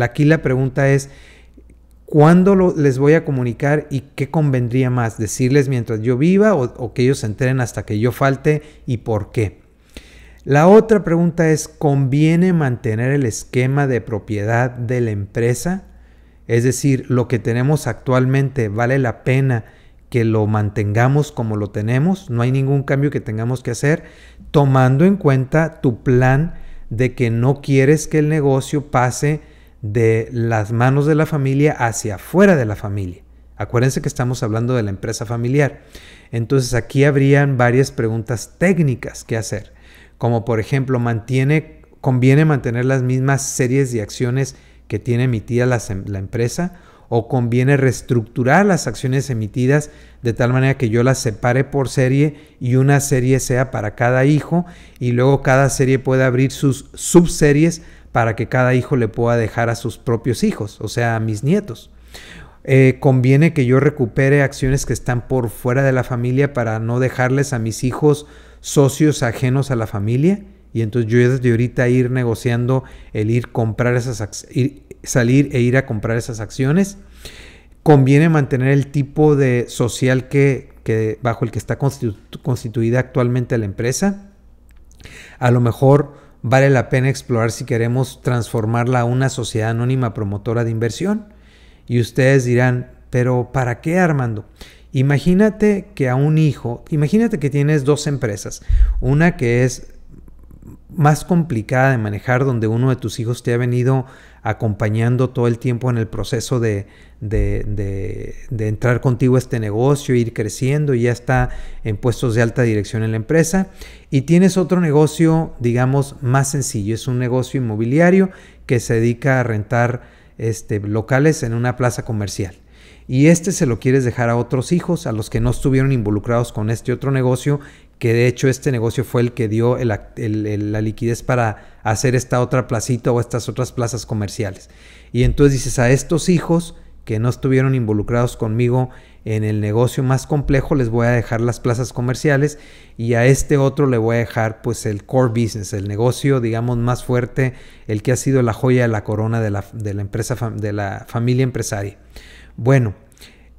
Speaker 1: Aquí la pregunta es, ¿cuándo les voy a comunicar y qué convendría más? ¿Decirles mientras yo viva o que ellos se enteren hasta que yo falte y por qué? La otra pregunta es, ¿conviene mantener el esquema de propiedad de la empresa? Es decir, lo que tenemos actualmente, ¿vale la pena que lo mantengamos como lo tenemos? No hay ningún cambio que tengamos que hacer, tomando en cuenta tu plan de que no quieres que el negocio pase de las manos de la familia hacia afuera de la familia. Acuérdense que estamos hablando de la empresa familiar. Entonces aquí habrían varias preguntas técnicas que hacer, como por ejemplo, ¿conviene mantener las mismas series de acciones que tiene emitida la empresa? ¿O conviene reestructurar las acciones emitidas de tal manera que yo las separe por serie y una serie sea para cada hijo y luego cada serie pueda abrir sus subseries para que cada hijo le pueda dejar a sus propios hijos, o sea, a mis nietos? ¿Conviene que yo recupere acciones que están por fuera de la familia para no dejarles a mis hijos socios ajenos a la familia? Y entonces yo desde ahorita ir negociando el salir e ir a comprar esas acciones. ¿Conviene mantener el tipo de social que bajo el que está constituida actualmente la empresa? A lo mejor vale la pena explorar si queremos transformarla a una sociedad anónima promotora de inversión. Y ustedes dirán, ¿pero para qué, Armando? Imagínate que tienes 2 empresas, una que es más complicada de manejar, donde uno de tus hijos te ha venido acompañando todo el tiempo en el proceso de entrar contigo a este negocio, ir creciendo y ya está en puestos de alta dirección en la empresa, y tienes otro negocio, digamos, más sencillo, es un negocio inmobiliario que se dedica a rentar locales en una plaza comercial. Y se lo quieres dejar a otros hijos, a los que no estuvieron involucrados con este otro negocio, que de hecho este negocio fue el que dio la liquidez para hacer esta otra placita o estas otras plazas comerciales. Y entonces dices, a estos hijos que no estuvieron involucrados conmigo en el negocio más complejo, les voy a dejar las plazas comerciales, y a este otro le voy a dejar pues el core business, el negocio, digamos, más fuerte, el que ha sido la joya de la corona de la empresa, de la familia empresaria. Bueno,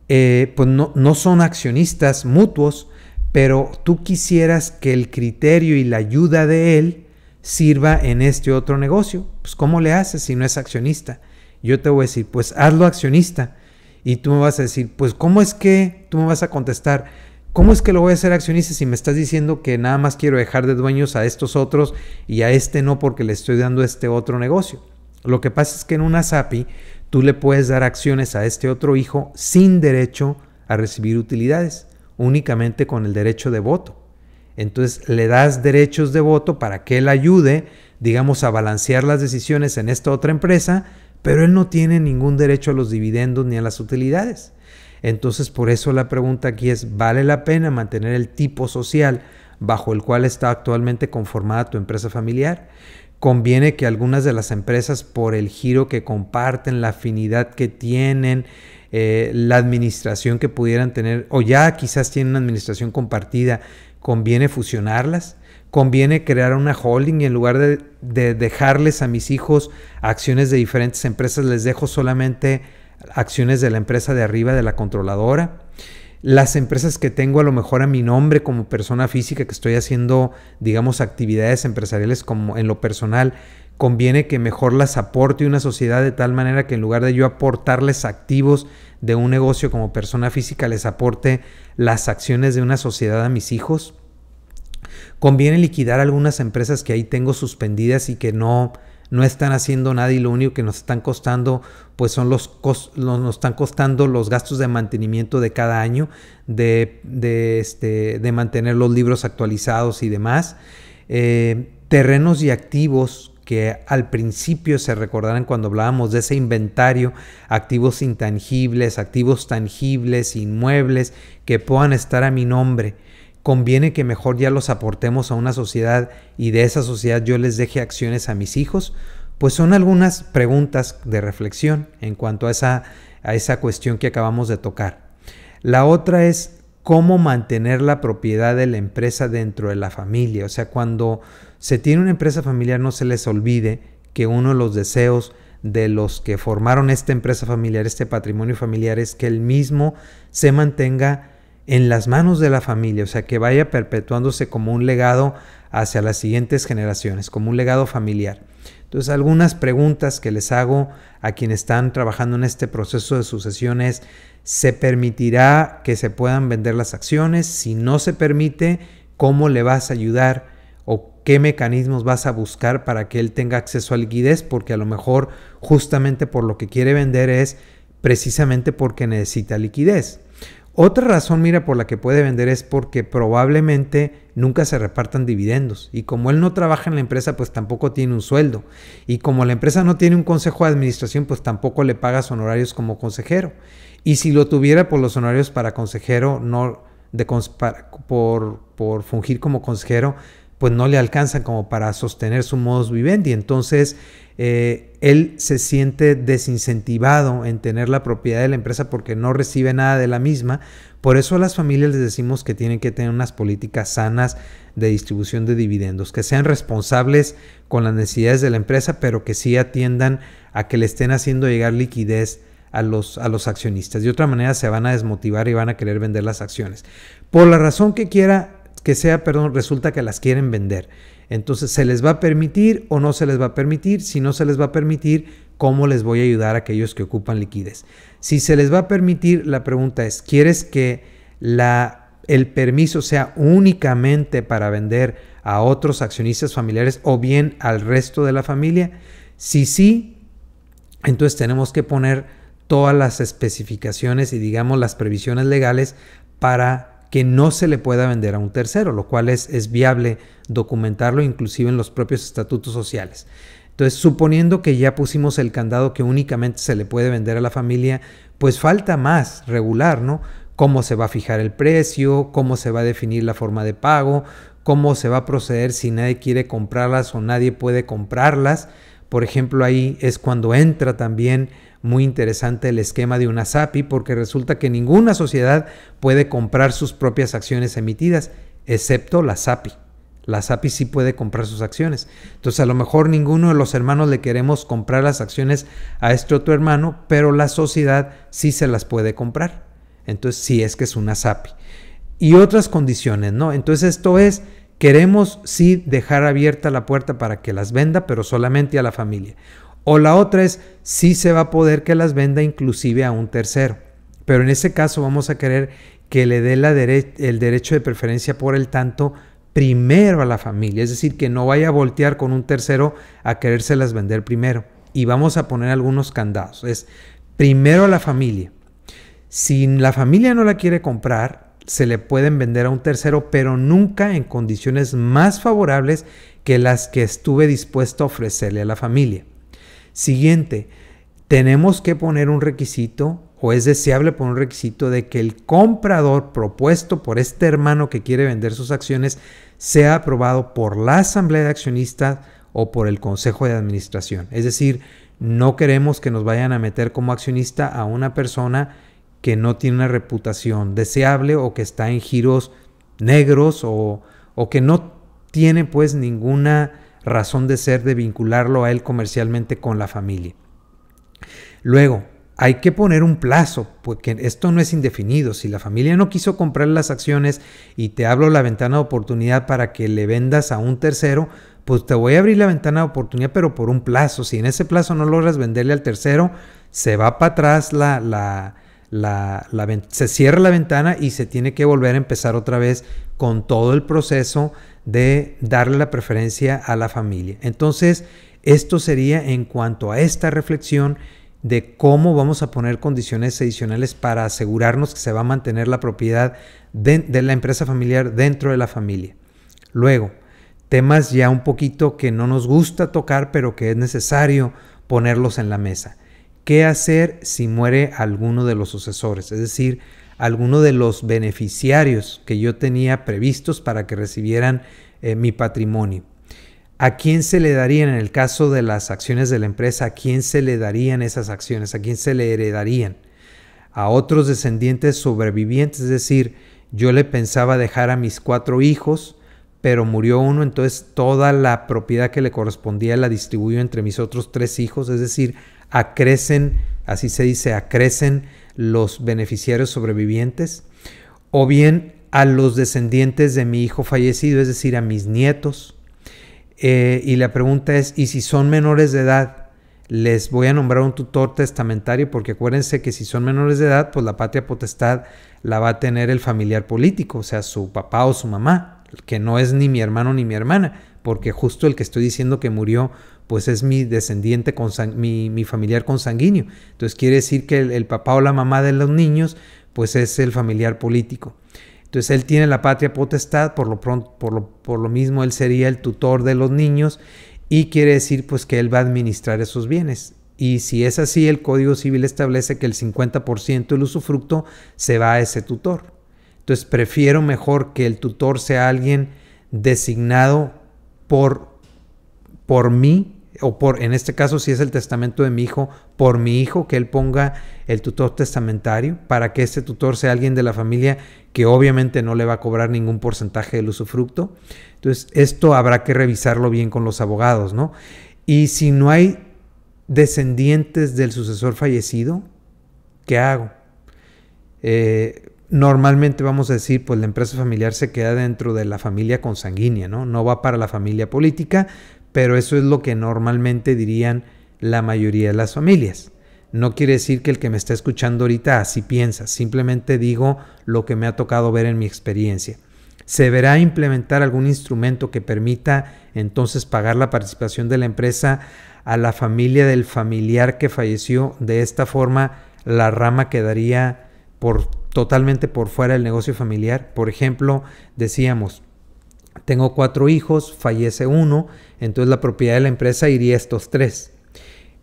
Speaker 1: pues no son accionistas mutuos, pero tú quisieras que el criterio y la ayuda de él sirva en este otro negocio. Pues ¿cómo le haces si no es accionista? Yo te voy a decir, pues hazlo accionista. Y tú me vas a decir, pues ¿cómo es que? Tú me vas a contestar, ¿Cómo es que lo voy a hacer accionista si me estás diciendo que nada más quiero dejar de dueños a estos otros y a este no porque le estoy dando este otro negocio? Lo que pasa es que en una SAPI tú le puedes dar acciones a este otro hijo sin derecho a recibir utilidades, únicamente con el derecho de voto. Entonces le das derechos de voto para que él ayude, digamos, a balancear las decisiones en esta otra empresa, pero él no tiene ningún derecho a los dividendos ni a las utilidades. Entonces, por eso la pregunta aquí es, ¿vale la pena mantener el tipo social bajo el cual está actualmente conformada tu empresa familiar? Conviene que algunas de las empresas, por el giro que comparten, la afinidad que tienen, la administración que pudieran tener, o ya quizás tienen una administración compartida, conviene fusionarlas. Conviene crear una holding y en lugar de dejarles a mis hijos acciones de diferentes empresas, les dejo solamente acciones de la empresa de arriba, de la controladora. Las empresas que tengo a lo mejor a mi nombre como persona física, que estoy haciendo, digamos, actividades empresariales como en lo personal, conviene que mejor las aporte una sociedad de tal manera que en lugar de yo aportarles activos de un negocio como persona física, les aporte las acciones de una sociedad a mis hijos. Conviene liquidar algunas empresas que ahí tengo suspendidas y que no están haciendo nada y lo único que nos están costando pues son nos están costando los gastos de mantenimiento de cada año, de mantener los libros actualizados y demás. Terrenos y activos que al principio se recordarán cuando hablábamos de ese inventario, activos intangibles, activos tangibles, inmuebles que puedan estar a mi nombre. Conviene que mejor ya los aportemos a una sociedad y de esa sociedad yo les deje acciones a mis hijos. Pues son algunas preguntas de reflexión en cuanto a esa cuestión que acabamos de tocar. La otra es cómo mantener la propiedad de la empresa dentro de la familia. O sea, cuando se tiene una empresa familiar, no se les olvide que uno de los deseos de los que formaron esta empresa familiar, este patrimonio familiar, es que el mismo se mantenga en las manos de la familia, o sea, que vaya perpetuándose como un legado hacia las siguientes generaciones, como un legado familiar. Entonces, algunas preguntas que les hago a quienes están trabajando en este proceso de sucesión es, ¿se permitirá que se puedan vender las acciones? Si no se permite, ¿cómo le vas a ayudar o qué mecanismos vas a buscar para que él tenga acceso a liquidez? Porque a lo mejor justamente por lo que quiere vender es precisamente porque necesita liquidez. Otra razón, mira, por la que puede vender es porque probablemente nunca se repartan dividendos. Y como él no trabaja en la empresa, pues tampoco tiene un sueldo. Y como la empresa no tiene un consejo de administración, pues tampoco le pagas honorarios como consejero. Y si lo tuviera, pues los honorarios para consejero, por fungir como consejero, pues no le alcanzan como para sostener su modus vivendi. Entonces, él se siente desincentivado en tener la propiedad de la empresa porque no recibe nada de la misma. Por eso a las familias les decimos que tienen que tener unas políticas sanas de distribución de dividendos, que sean responsables con las necesidades de la empresa, pero que sí atiendan a que le estén haciendo llegar liquidez a los accionistas. De otra manera se van a desmotivar y van a querer vender las acciones. Por la razón que sea, resulta que las quieren vender. Entonces, ¿se les va a permitir o no se les va a permitir? Si no se les va a permitir, ¿cómo les voy a ayudar a aquellos que ocupan liquidez? Si se les va a permitir, la pregunta es, ¿quieres que el permiso sea únicamente para vender a otros accionistas familiares o bien al resto de la familia? Si sí, entonces tenemos que poner todas las especificaciones y digamos las previsiones legales para que no se le pueda vender a un tercero, lo cual es viable documentarlo inclusive en los propios estatutos sociales. Entonces, suponiendo que ya pusimos el candado que únicamente se le puede vender a la familia, pues falta más regular, ¿no? Cómo se va a fijar el precio, cómo se va a definir la forma de pago, cómo se va a proceder si nadie quiere comprarlas o nadie puede comprarlas. Por ejemplo, ahí es cuando entra también muy interesante el esquema de una SAPI, porque resulta que ninguna sociedad puede comprar sus propias acciones emitidas, excepto la SAPI. La SAPI sí puede comprar sus acciones. Entonces, a lo mejor ninguno de los hermanos le queremos comprar las acciones a este otro hermano, pero la sociedad sí se las puede comprar. Entonces, sí es que es una SAPI. Y otras condiciones, ¿no? Entonces, esto es, queremos sí dejar abierta la puerta para que las venda, pero solamente a la familia. O la otra es, sí se va a poder que las venda inclusive a un tercero. Pero en ese caso vamos a querer que le dé el derecho de preferencia por el tanto primero a la familia, es decir, que no vaya a voltear con un tercero a querérselas vender primero. Y vamos a poner algunos candados. Es primero a la familia. Si la familia no la quiere comprar, se le pueden vender a un tercero, pero nunca en condiciones más favorables que las que estuve dispuesto a ofrecerle a la familia. Siguiente, tenemos que poner un requisito, o es deseable poner un requisito de que el comprador propuesto por este hermano que quiere vender sus acciones sea aprobado por la asamblea de accionistas o por el consejo de administración. Es decir, no queremos que nos vayan a meter como accionista a una persona que no tiene una reputación deseable o que está en giros negros o que no tiene pues ninguna razón de ser de vincularlo a él comercialmente con la familia. Luego, hay que poner un plazo, porque esto no es indefinido. Si la familia no quiso comprar las acciones y te abro la ventana de oportunidad para que le vendas a un tercero, pues te voy a abrir la ventana de oportunidad, pero por un plazo. Si en ese plazo no logras venderle al tercero, se va para atrás se cierra la ventana y se tiene que volver a empezar otra vez con todo el proceso de darle la preferencia a la familia. Entonces, esto sería en cuanto a esta reflexión de cómo vamos a poner condiciones adicionales para asegurarnos que se va a mantener la propiedad de la empresa familiar dentro de la familia. Luego, temas ya un poquito que no nos gusta tocar, pero que es necesario ponerlos en la mesa. ¿Qué hacer si muere alguno de los sucesores? Es decir, alguno de los beneficiarios que yo tenía previstos para que recibieran mi patrimonio. ¿A quién se le darían en el caso de las acciones de la empresa? ¿A quién se le darían esas acciones? ¿A quién se le heredarían? A otros descendientes sobrevivientes, es decir, yo le pensaba dejar a mis 4 hijos, pero murió uno, entonces toda la propiedad que le correspondía la distribuyó entre mis otros 3 hijos, es decir, acrecen, así se dice, acrecen los beneficiarios sobrevivientes, o bien a los descendientes de mi hijo fallecido, es decir, a mis nietos. Y la pregunta es, ¿y si son menores de edad? Les voy a nombrar un tutor testamentario, porque acuérdense que si son menores de edad, pues la patria potestad la va a tener el familiar político, o sea, su papá o su mamá, que no es ni mi hermano ni mi hermana, porque justo el que estoy diciendo que murió, pues es mi descendiente, mi familiar consanguíneo. Entonces quiere decir que el papá o la mamá de los niños, pues es el familiar político. Entonces él tiene la patria potestad, por lo mismo él sería el tutor de los niños y quiere decir pues que él va a administrar esos bienes. Y si es así, el Código Civil establece que el 50% del usufructo se va a ese tutor. Entonces prefiero mejor que el tutor sea alguien designado por mí, o en este caso si es el testamento de mi hijo, por mi hijo, que él ponga el tutor testamentario, para que este tutor sea alguien de la familia que obviamente no le va a cobrar ningún porcentaje del usufructo. Entonces esto habrá que revisarlo bien con los abogados, ¿no? Y si no hay descendientes del sucesor fallecido, ¿qué hago? Normalmente vamos a decir, pues la empresa familiar se queda dentro de la familia consanguínea, ¿no? No va para la familia política, pero eso es lo que normalmente dirían la mayoría de las familias. No quiere decir que el que me está escuchando ahorita así piensa, simplemente digo lo que me ha tocado ver en mi experiencia. ¿Se verá implementar algún instrumento que permita entonces pagar la participación de la empresa a la familia del familiar que falleció? De esta forma, la rama quedaría totalmente por fuera del negocio familiar. Por ejemplo, decíamos, tengo 4 hijos, fallece uno, entonces la propiedad de la empresa iría a estos 3.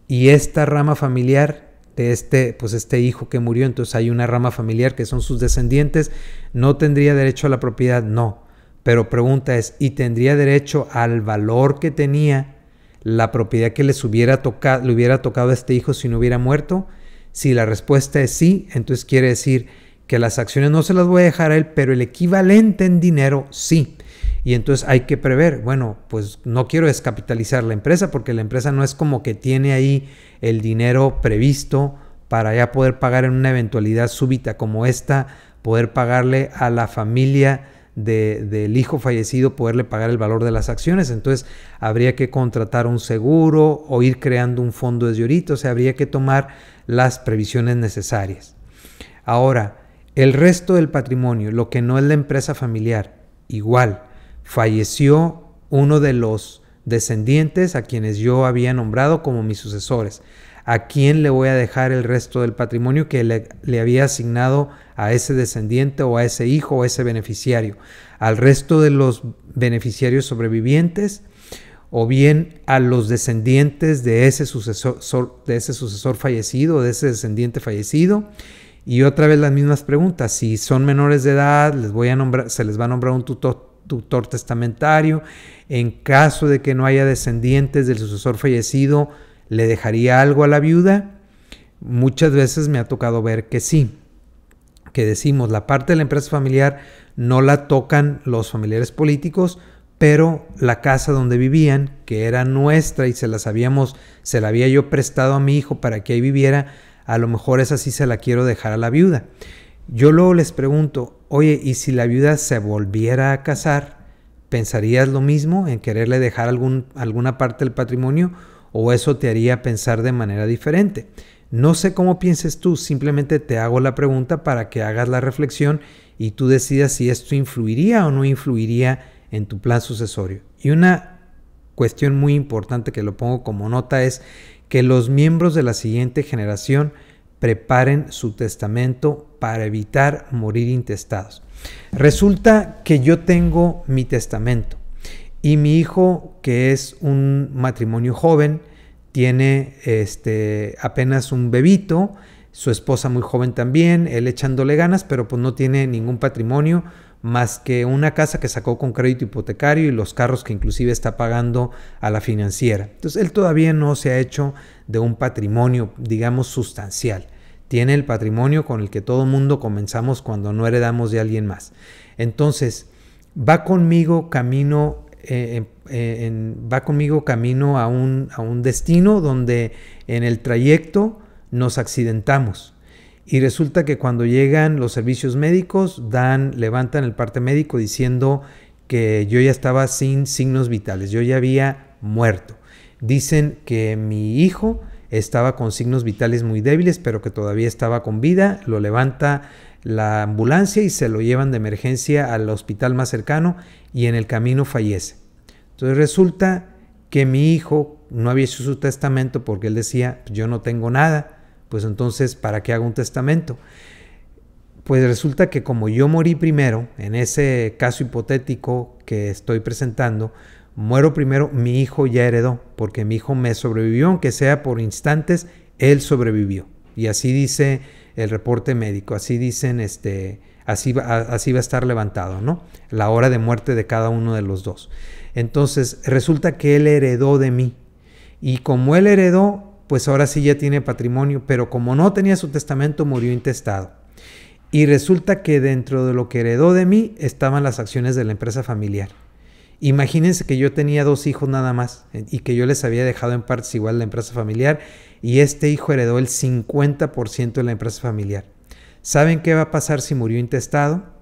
Speaker 1: Y esta rama familiar de este hijo que murió, entonces hay una rama familiar que son sus descendientes, ¿no tendría derecho a la propiedad? No. Pero pregunta es, ¿y tendría derecho al valor que tenía la propiedad que le hubiera tocado a este hijo si no hubiera muerto? Si la respuesta es sí, entonces quiere decir que las acciones no se las voy a dejar a él, pero el equivalente en dinero sí. Y entonces hay que prever, bueno, pues no quiero descapitalizar la empresa porque la empresa no es como que tiene ahí el dinero previsto para ya poder pagar en una eventualidad súbita como esta, poder pagarle a la familia del hijo fallecido, poderle pagar el valor de las acciones. Entonces habría que contratar un seguro o ir creando un fondo desde ahorita, o sea, habría que tomar las previsiones necesarias. Ahora, El resto del patrimonio, lo que no es la empresa familiar, igual, falleció uno de los descendientes a quienes yo había nombrado como mis sucesores. ¿A quién le voy a dejar el resto del patrimonio que le había asignado a ese descendiente o a ese hijo o a ese beneficiario? ¿Al resto de los beneficiarios sobrevivientes o bien a los descendientes de ese sucesor fallecido, de ese descendiente fallecido? Y otra vez las mismas preguntas: si son menores de edad, se les va a nombrar un tutor testamentario. En caso de que no haya descendientes del sucesor fallecido, ¿le dejaría algo a la viuda? Muchas veces me ha tocado ver que sí, que decimos la parte de la empresa familiar no la tocan los familiares políticos, pero la casa donde vivían, que era nuestra y se la había yo prestado a mi hijo para que ahí viviera, a lo mejor esa sí se la quiero dejar a la viuda. Yo luego les pregunto, oye, ¿y si la viuda se volviera a casar, pensarías lo mismo en quererle dejar alguna parte del patrimonio, o eso te haría pensar de manera diferente? No sé cómo pienses tú, simplemente te hago la pregunta para que hagas la reflexión y tú decidas si esto influiría o no influiría en tu plan sucesorio. Y una cuestión muy importante que lo pongo como nota es que los miembros de la siguiente generación preparen su testamento para evitar morir intestados. Resulta que yo tengo mi testamento y mi hijo, que es un matrimonio joven, tiene apenas un bebito, su esposa muy joven también, él echándole ganas, pero pues no tiene ningún patrimonio más que una casa que sacó con crédito hipotecario y los carros que inclusive está pagando a la financiera. Entonces él todavía no se ha hecho de un patrimonio, digamos, sustancial. Tiene el patrimonio con el que todo mundo comenzamos cuando no heredamos de alguien más. Entonces va conmigo camino a un destino donde en el trayecto nos accidentamos. Y resulta que cuando llegan los servicios médicos, levantan el parte médico diciendo que yo ya estaba sin signos vitales, yo ya había muerto. Dicen que mi hijo estaba con signos vitales muy débiles, pero que todavía estaba con vida. Lo levanta la ambulancia y se lo llevan de emergencia al hospital más cercano y en el camino fallece. Entonces resulta que mi hijo no había hecho su testamento porque él decía, yo no tengo nada. Pues entonces, ¿para qué hago un testamento? Pues resulta que como yo morí primero, en ese caso hipotético que estoy presentando, muero primero, mi hijo ya heredó, porque mi hijo me sobrevivió, aunque sea por instantes, él sobrevivió. Y así dice el reporte médico, así dicen, así va a estar levantado, ¿no? La hora de muerte de cada uno de los dos. Entonces, resulta que él heredó de mí. Y como él heredó, pues ahora sí ya tiene patrimonio, pero como no tenía su testamento, murió intestado. Y resulta que dentro de lo que heredó de mí estaban las acciones de la empresa familiar. Imagínense que yo tenía 2 hijos nada más y que yo les había dejado en partes igual la empresa familiar y este hijo heredó el 50% de la empresa familiar. ¿Saben qué va a pasar si murió intestado?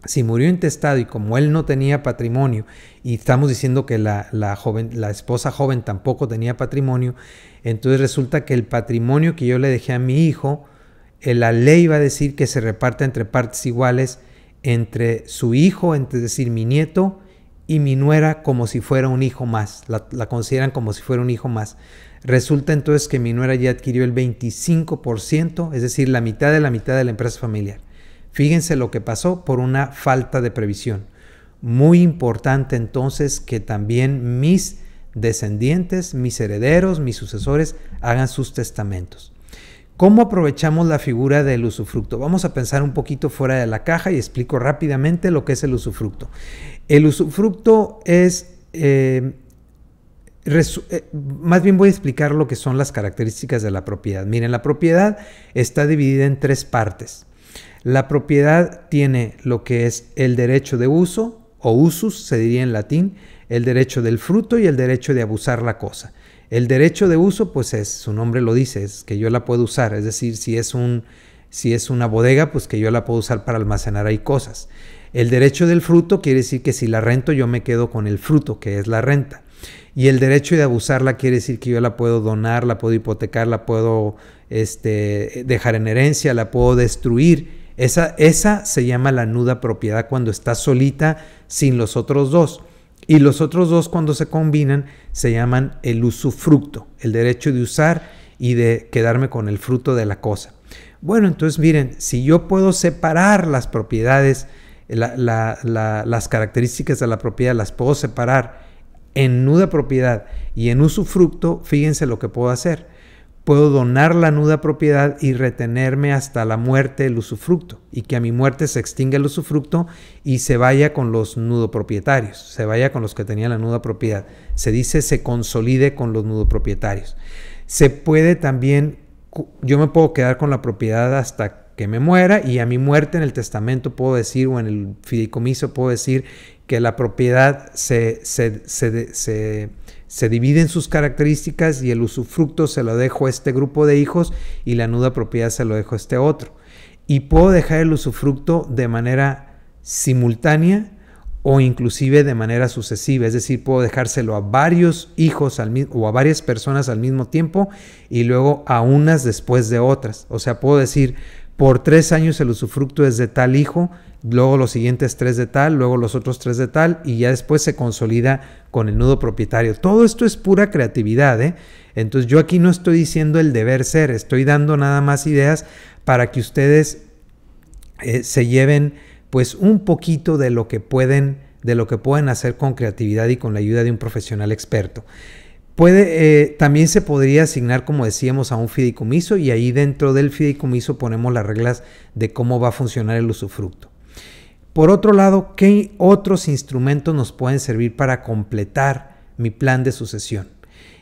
Speaker 1: Si murió intestado y como él no tenía patrimonio y estamos diciendo que la esposa joven tampoco tenía patrimonio, entonces resulta que el patrimonio que yo le dejé a mi hijo, la ley va a decir que se reparte entre partes iguales entre su hijo, es decir, mi nieto, y mi nuera como si fuera un hijo más, la consideran como si fuera un hijo más. Resulta entonces que mi nuera ya adquirió el 25%, es decir, la mitad de la empresa familiar. Fíjense lo que pasó por una falta de previsión. Muy importante entonces que también mis descendientes, mis herederos, mis sucesores hagan sus testamentos. ¿Cómo aprovechamos la figura del usufructo? Vamos a pensar un poquito fuera de la caja y explico rápidamente lo que es el usufructo. El usufructo es, más bien voy a explicar lo que son las características de la propiedad. Miren, la propiedad está dividida en 3 partes. La propiedad tiene lo que es el derecho de uso, o usus se diría en latín, el derecho del fruto y el derecho de abusar la cosa. El derecho de uso, pues su nombre lo dice, es que yo la puedo usar, es decir, si es una bodega, pues que yo la puedo usar para almacenar ahí cosas. El derecho del fruto quiere decir que si la rento yo me quedo con el fruto, que es la renta. Y el derecho de abusarla quiere decir que yo la puedo donar, la puedo hipotecar, la puedo dejar en herencia, la puedo destruir. Esa se llama la nuda propiedad cuando está solita sin los otros dos. Y los otros dos cuando se combinan se llaman el usufructo, el derecho de usar y de quedarme con el fruto de la cosa. Bueno, entonces miren, si yo puedo separar las propiedades, las características de la propiedad, las puedo separar en nuda propiedad y en usufructo, fíjense lo que puedo hacer. Puedo donar la nuda propiedad y retenerme hasta la muerte el usufructo, y que a mi muerte se extinga el usufructo y se vaya con los nudopropietarios, se vaya con los que tenían la nuda propiedad. Se dice se consolide con los nudopropietarios. Se puede también, yo me puedo quedar con la propiedad hasta que me muera, y a mi muerte en el testamento puedo decir, o en el fideicomiso puedo decir que la propiedad se divide en sus características y el usufructo se lo dejo a este grupo de hijos y la nuda propiedad se lo dejo a este otro. Y puedo dejar el usufructo de manera simultánea o inclusive de manera sucesiva, es decir, puedo dejárselo a varios hijos o a varias personas al mismo tiempo y luego a unas después de otras. O sea, puedo decir, por 3 años el usufructo es de tal hijo, luego los siguientes 3 de tal, luego los otros 3 de tal, y ya después se consolida con el nudo propietario. Todo esto es pura creatividad, ¿eh? Entonces yo aquí no estoy diciendo el deber ser, estoy dando nada más ideas para que ustedes se lleven pues un poquito de lo que pueden hacer con creatividad y con la ayuda de un profesional experto. También se podría asignar, como decíamos, a un fideicomiso, y ahí dentro del fideicomiso ponemos las reglas de cómo va a funcionar el usufructo. Por otro lado, ¿qué otros instrumentos nos pueden servir para completar mi plan de sucesión?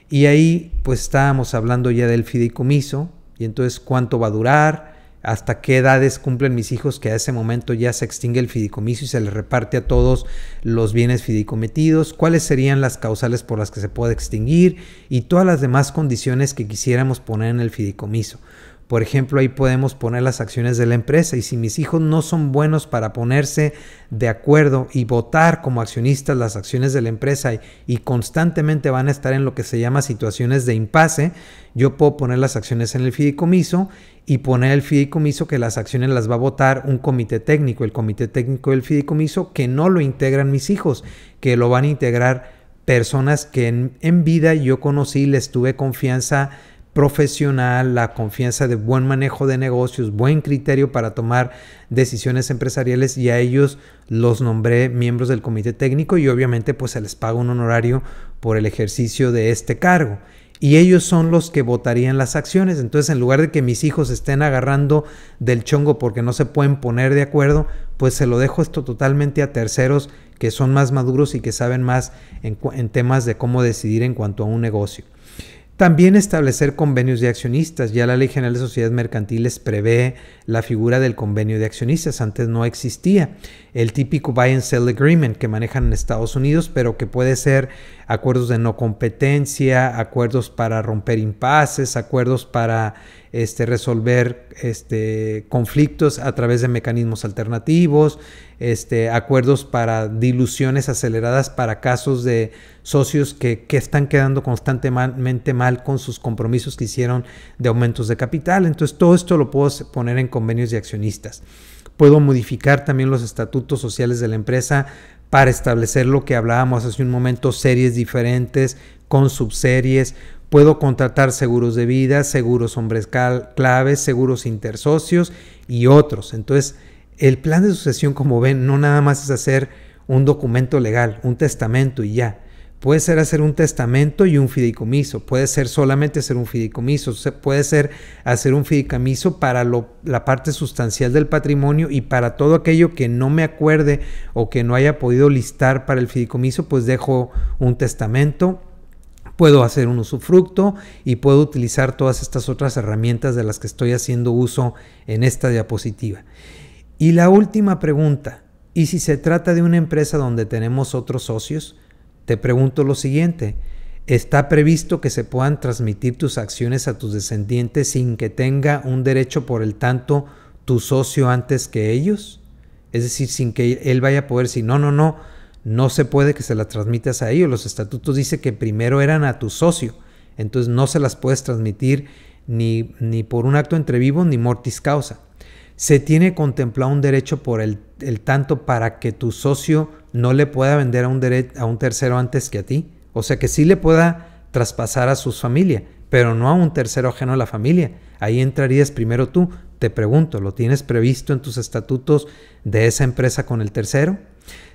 Speaker 1: Y ahí pues estábamos hablando ya del fideicomiso, y entonces cuánto va a durar, hasta qué edades cumplen mis hijos, que a ese momento ya se extingue el fideicomiso y se les reparte a todos los bienes fideicometidos, cuáles serían las causales por las que se puede extinguir y todas las demás condiciones que quisiéramos poner en el fideicomiso. Por ejemplo, ahí podemos poner las acciones de la empresa, y si mis hijos no son buenos para ponerse de acuerdo y votar como accionistas las acciones de la empresa y constantemente van a estar en lo que se llama situaciones de impasse, yo puedo poner las acciones en el fideicomiso y poner el fideicomiso que las acciones las va a votar un comité técnico, el comité técnico del fideicomiso, que no lo integran mis hijos, que lo van a integrar personas que en vida yo conocí, les tuve confianza profesional, la confianza de buen manejo de negocios, buen criterio para tomar decisiones empresariales, y a ellos los nombré miembros del comité técnico, y obviamente pues se les paga un honorario por el ejercicio de este cargo. Y ellos son los que votarían las acciones. Entonces, en lugar de que mis hijos estén agarrando del chongo porque no se pueden poner de acuerdo, pues se lo dejo esto totalmente a terceros que son más maduros y que saben más en temas de cómo decidir en cuanto a un negocio. También establecer convenios de accionistas. Ya la Ley General de Sociedades Mercantiles prevé la figura del convenio de accionistas. Antes no existía. El típico Buy and Sell Agreement que manejan en Estados Unidos, pero que puede ser acuerdos de no competencia, acuerdos para romper impases, acuerdos para resolver conflictos a través de mecanismos alternativos, acuerdos para diluciones aceleradas para casos de socios que están quedando constantemente mal con sus compromisos que hicieron de aumentos de capital. Entonces todo esto lo puedo poner en convenios de accionistas. Puedo modificar también los estatutos sociales de la empresa para establecer lo que hablábamos hace un momento, series diferentes con subseries. Puedo contratar seguros de vida, seguros hombres claves, seguros intersocios y otros. Entonces, el plan de sucesión, como ven, no nada más es hacer un documento legal, un testamento y ya. Puede ser hacer un testamento y un fideicomiso, puede ser solamente hacer un fideicomiso, puede ser hacer un fideicomiso para la parte sustancial del patrimonio, y para todo aquello que no me acuerde o que no haya podido listar para el fideicomiso, pues dejo un testamento. Puedo hacer un usufructo y puedo utilizar todas estas otras herramientas de las que estoy haciendo uso en esta diapositiva. Y la última pregunta, ¿y si se trata de una empresa donde tenemos otros socios? Te pregunto lo siguiente, ¿está previsto que se puedan transmitir tus acciones a tus descendientes sin que tenga un derecho por el tanto tu socio antes que ellos? Es decir, sin que él vaya a poder decir, no se puede que se las transmitas a ellos. Los estatutos dicen que primero eran a tu socio, entonces no se las puedes transmitir ni por un acto entre vivos ni mortis causa. Se tiene contemplado un derecho por el tanto para que tu socio no le pueda vender a un tercero antes que a ti. O sea, que sí le pueda traspasar a su familia, pero no a un tercero ajeno a la familia. Ahí entrarías primero tú. Te pregunto, ¿lo tienes previsto en tus estatutos de esa empresa con el tercero?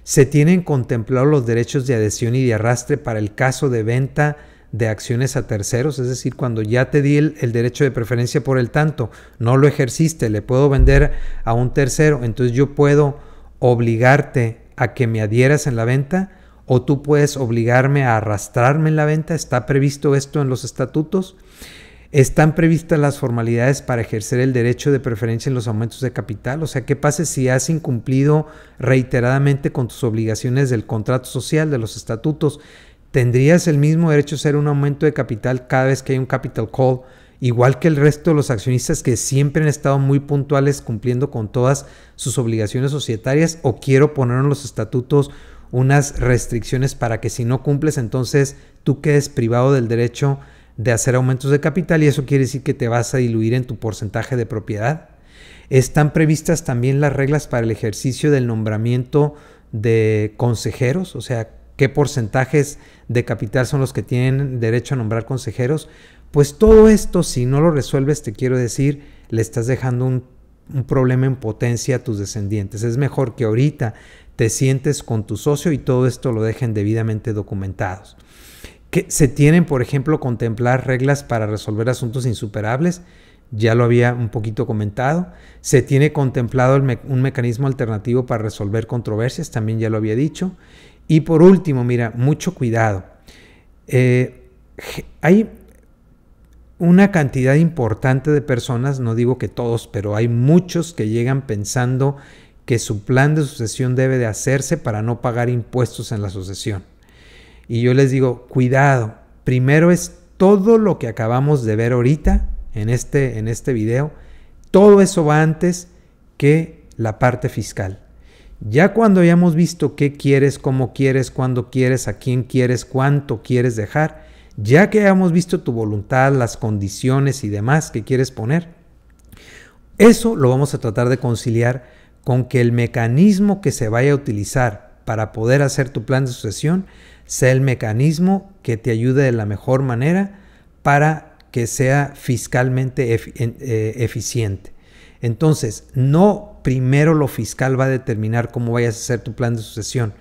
Speaker 1: Se tienen contemplados los derechos de adhesión y de arrastre para el caso de venta de acciones a terceros, es decir, cuando ya te di el derecho de preferencia por el tanto, no lo ejerciste, le puedo vender a un tercero, entonces yo puedo obligarte a que me adhieras en la venta, o tú puedes obligarme a arrastrarme en la venta. ¿Está previsto esto en los estatutos? ¿Están previstas las formalidades para ejercer el derecho de preferencia en los aumentos de capital? O sea, ¿qué pasa si has incumplido reiteradamente con tus obligaciones del contrato social, de los estatutos? ¿Tendrías el mismo derecho a hacer un aumento de capital cada vez que hay un capital call, igual que el resto de los accionistas que siempre han estado muy puntuales cumpliendo con todas sus obligaciones societarias? ¿O quiero poner en los estatutos unas restricciones para que si no cumples, entonces tú quedes privado del derecho de hacer aumentos de capital, y eso quiere decir que te vas a diluir en tu porcentaje de propiedad? Están previstas también las reglas para el ejercicio del nombramiento de consejeros, o sea, qué porcentajes de capital son los que tienen derecho a nombrar consejeros. Pues todo esto, si no lo resuelves, te quiero decir, le estás dejando un problema en potencia a tus descendientes. Es mejor que ahorita te sientes con tu socio y todo esto lo dejen debidamente documentados. Que se tienen, por ejemplo, contemplar reglas para resolver asuntos insuperables, ya lo había un poquito comentado. Se tiene contemplado un mecanismo alternativo para resolver controversias, también ya lo había dicho. Y por último, mira, mucho cuidado. Hay una cantidad importante de personas, no digo que todos, pero hay muchos que llegan pensando que su plan de sucesión debe de hacerse para no pagar impuestos en la sucesión. Y yo les digo, cuidado, primero es todo lo que acabamos de ver ahorita en este video, todo eso va antes que la parte fiscal. Ya cuando hayamos visto qué quieres, cómo quieres, cuándo quieres, a quién quieres, cuánto quieres dejar, ya que hayamos visto tu voluntad, las condiciones y demás que quieres poner, eso lo vamos a tratar de conciliar con que el mecanismo que se vaya a utilizar para poder hacer tu plan de sucesión sea el mecanismo que te ayude de la mejor manera para que sea fiscalmente eficiente. Entonces, no primero lo fiscal va a determinar cómo vayas a hacer tu plan de sucesión.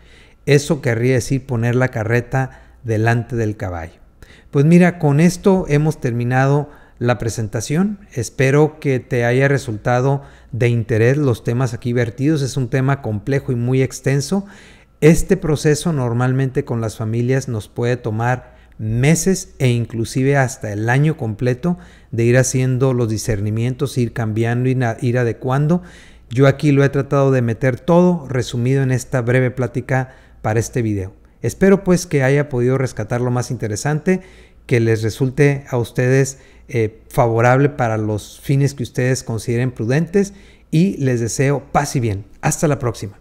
Speaker 1: Eso querría decir poner la carreta delante del caballo. Pues mira, con esto hemos terminado la presentación. Espero que te haya resultado de interés los temas aquí vertidos. Es un tema complejo y muy extenso. Este proceso normalmente con las familias nos puede tomar meses e inclusive hasta el año completo de ir haciendo los discernimientos, ir cambiando, ir adecuando. Yo aquí lo he tratado de meter todo resumido en esta breve plática para este video. Espero pues que haya podido rescatar lo más interesante, que les resulte a ustedes favorable para los fines que ustedes consideren prudentes, y les deseo paz y bien. Hasta la próxima.